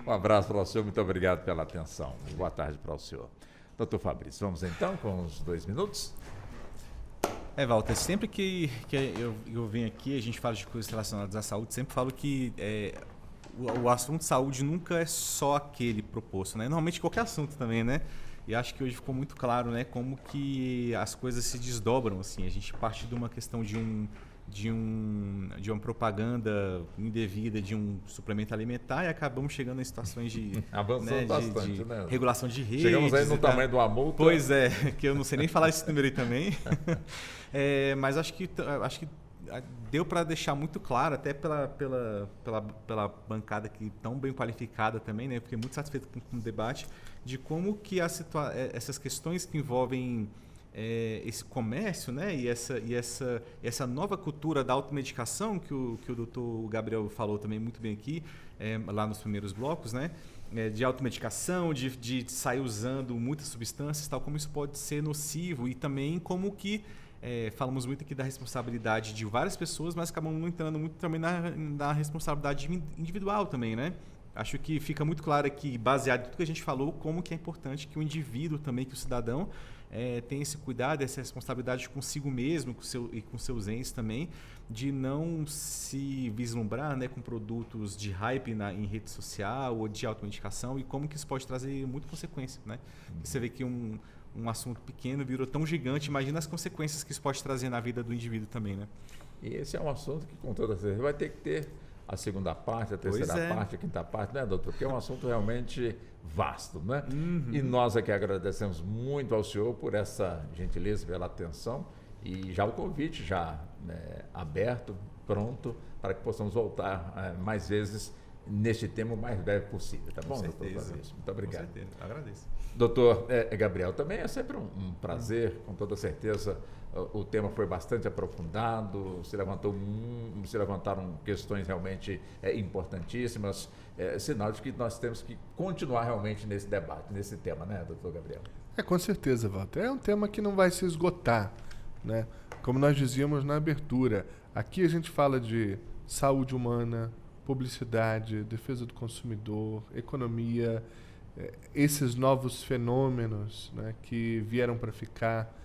Um abraço para o senhor, muito obrigado pela atenção. Boa tarde para o senhor. Doutor Fabrício, vamos então com os 2 minutos? Walter, sempre que eu venho aqui, a gente fala de coisas relacionadas à saúde, sempre falo que o assunto saúde nunca é só aquele proposto, né? Normalmente qualquer assunto também, né? E acho que hoje ficou muito claro, né, como que as coisas se desdobram, assim. A gente parte de uma questão de uma propaganda indevida de um suplemento alimentar e acabamos chegando em situações de, avançando bastante, né? Regulação de redes. Chegamos aí no tamanho do multa. Pois é, que eu não sei nem falar esse número aí também. Mas acho que deu para deixar muito claro, até pela bancada aqui tão bem qualificada também, né? Fiquei muito satisfeito com o debate de como que essas questões que envolvem esse comércio, né, e essa nova cultura da automedicação que o doutor Gabriel falou também muito bem aqui, lá nos primeiros blocos, né, de automedicação, de sair usando muitas substâncias, tal, como isso pode ser nocivo, e também como que falamos muito aqui da responsabilidade de várias pessoas, mas acabamos entrando muito também na responsabilidade individual também, né? Acho que fica muito claro aqui, baseado em tudo que a gente falou, como que é importante que o indivíduo também, que o cidadão, tenha esse cuidado, essa responsabilidade consigo mesmo e com seus entes também, de não se vislumbrar, né, com produtos de hype em rede social ou de automedicação, e como que isso pode trazer muita consequência, né? Você vê que um assunto pequeno virou tão gigante, imagina as consequências que isso pode trazer na vida do indivíduo também, né? E esse é um assunto que, com toda certeza, vai ter que ter a segunda parte, a terceira parte, a quinta parte, né, doutor? Porque é um assunto realmente vasto, né? Uhum. E nós aqui agradecemos muito ao senhor por essa gentileza, pela atenção, e já o convite aberto, pronto, para que possamos voltar mais vezes neste tema o mais breve possível, tá bom, doutor Fabrício? Muito obrigado. Com certeza, agradeço. Doutor Gabriel, também é sempre um prazer, com toda certeza. O tema foi bastante aprofundado, se levantaram questões realmente importantíssimas, sinal de que nós temos que continuar realmente nesse debate, nesse tema, né, doutor Gabriel? Com certeza, Walter. É um tema que não vai se esgotar, né? Como nós dizíamos na abertura, aqui a gente fala de saúde humana, publicidade, defesa do consumidor, economia, esses novos fenômenos, né, que vieram para ficar,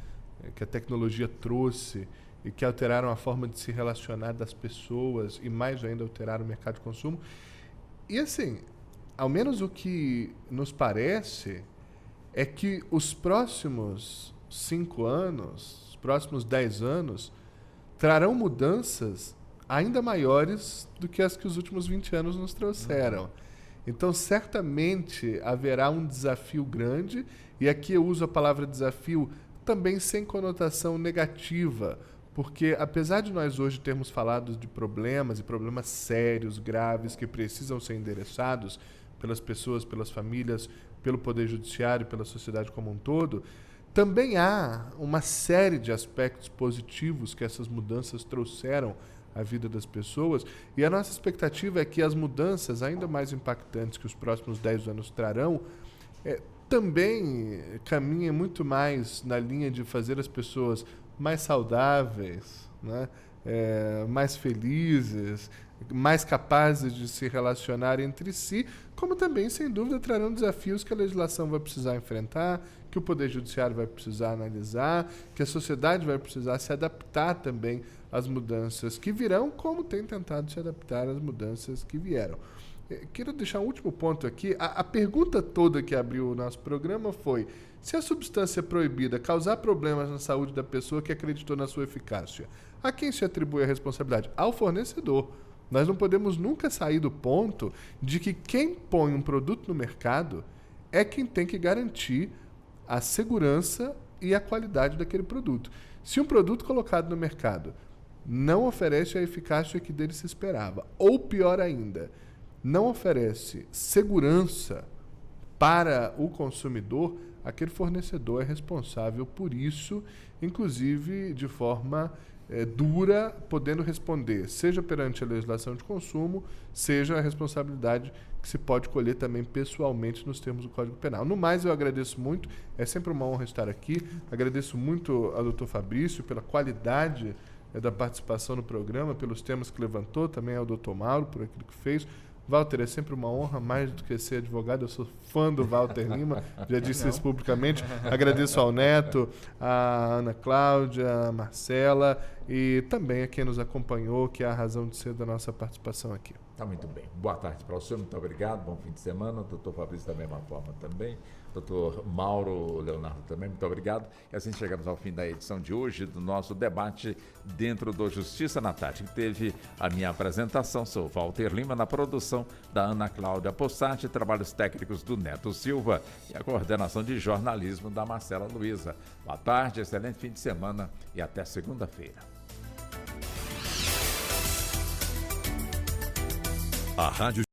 que a tecnologia trouxe e que alteraram a forma de se relacionar das pessoas e mais ainda alteraram o mercado de consumo. E assim, ao menos o que nos parece é que os próximos 5 anos, os próximos 10 anos, trarão mudanças ainda maiores do que as que os últimos 20 anos nos trouxeram. Então, certamente haverá um desafio grande, e aqui eu uso a palavra desafio também sem conotação negativa, porque apesar de nós hoje termos falado de problemas, e problemas sérios, graves, que precisam ser endereçados pelas pessoas, pelas famílias, pelo Poder Judiciário, pela sociedade como um todo, também há uma série de aspectos positivos que essas mudanças trouxeram à vida das pessoas, e a nossa expectativa é que as mudanças ainda mais impactantes que os próximos 10 anos trarão também caminhem muito mais na linha de fazer as pessoas mais saudáveis, né? Mais felizes, mais capazes de se relacionar entre si, como também, sem dúvida, trarão desafios que a legislação vai precisar enfrentar, que o Poder Judiciário vai precisar analisar, que a sociedade vai precisar se adaptar também às mudanças que virão, como tem tentado se adaptar às mudanças que vieram. Quero deixar um último ponto aqui. A pergunta toda que abriu o nosso programa foi: se a substância proibida causar problemas na saúde da pessoa que acreditou na sua eficácia, a quem se atribui a responsabilidade? Ao fornecedor. Nós não podemos nunca sair do ponto de que quem põe um produto no mercado é quem tem que garantir a segurança e a qualidade daquele produto. Se um produto colocado no mercado não oferece a eficácia que dele se esperava, ou pior ainda, não oferece segurança para o consumidor, aquele fornecedor é responsável por isso, inclusive de forma dura, podendo responder, seja perante a legislação de consumo, seja a responsabilidade que se pode colher também pessoalmente nos termos do Código Penal. No mais, eu agradeço muito, é sempre uma honra estar aqui, agradeço muito ao Dr. Fabrício pela qualidade da participação no programa, pelos temas que levantou, também ao Dr. Mauro por aquilo que fez. Walter, é sempre uma honra, mais do que ser advogado, eu sou fã do Walter Lima, já disse isso publicamente. Agradeço ao Neto, à Ana Cláudia, à Marcela e também a quem nos acompanhou, que é a razão de ser da nossa participação aqui. Tá muito bem. Boa tarde para o senhor, muito obrigado, bom fim de semana. Doutor Fabrício da mesma forma também. Doutor Mauro Leonardo também, muito obrigado. E assim chegamos ao fim da edição de hoje do nosso debate dentro do Justiça na Tarde, que teve a minha apresentação, sou Walter Lima, na produção da Ana Cláudia Possati, trabalhos técnicos do Neto Silva e a coordenação de jornalismo da Marcela Luiza. Boa tarde, excelente fim de semana e até segunda-feira. A Rádio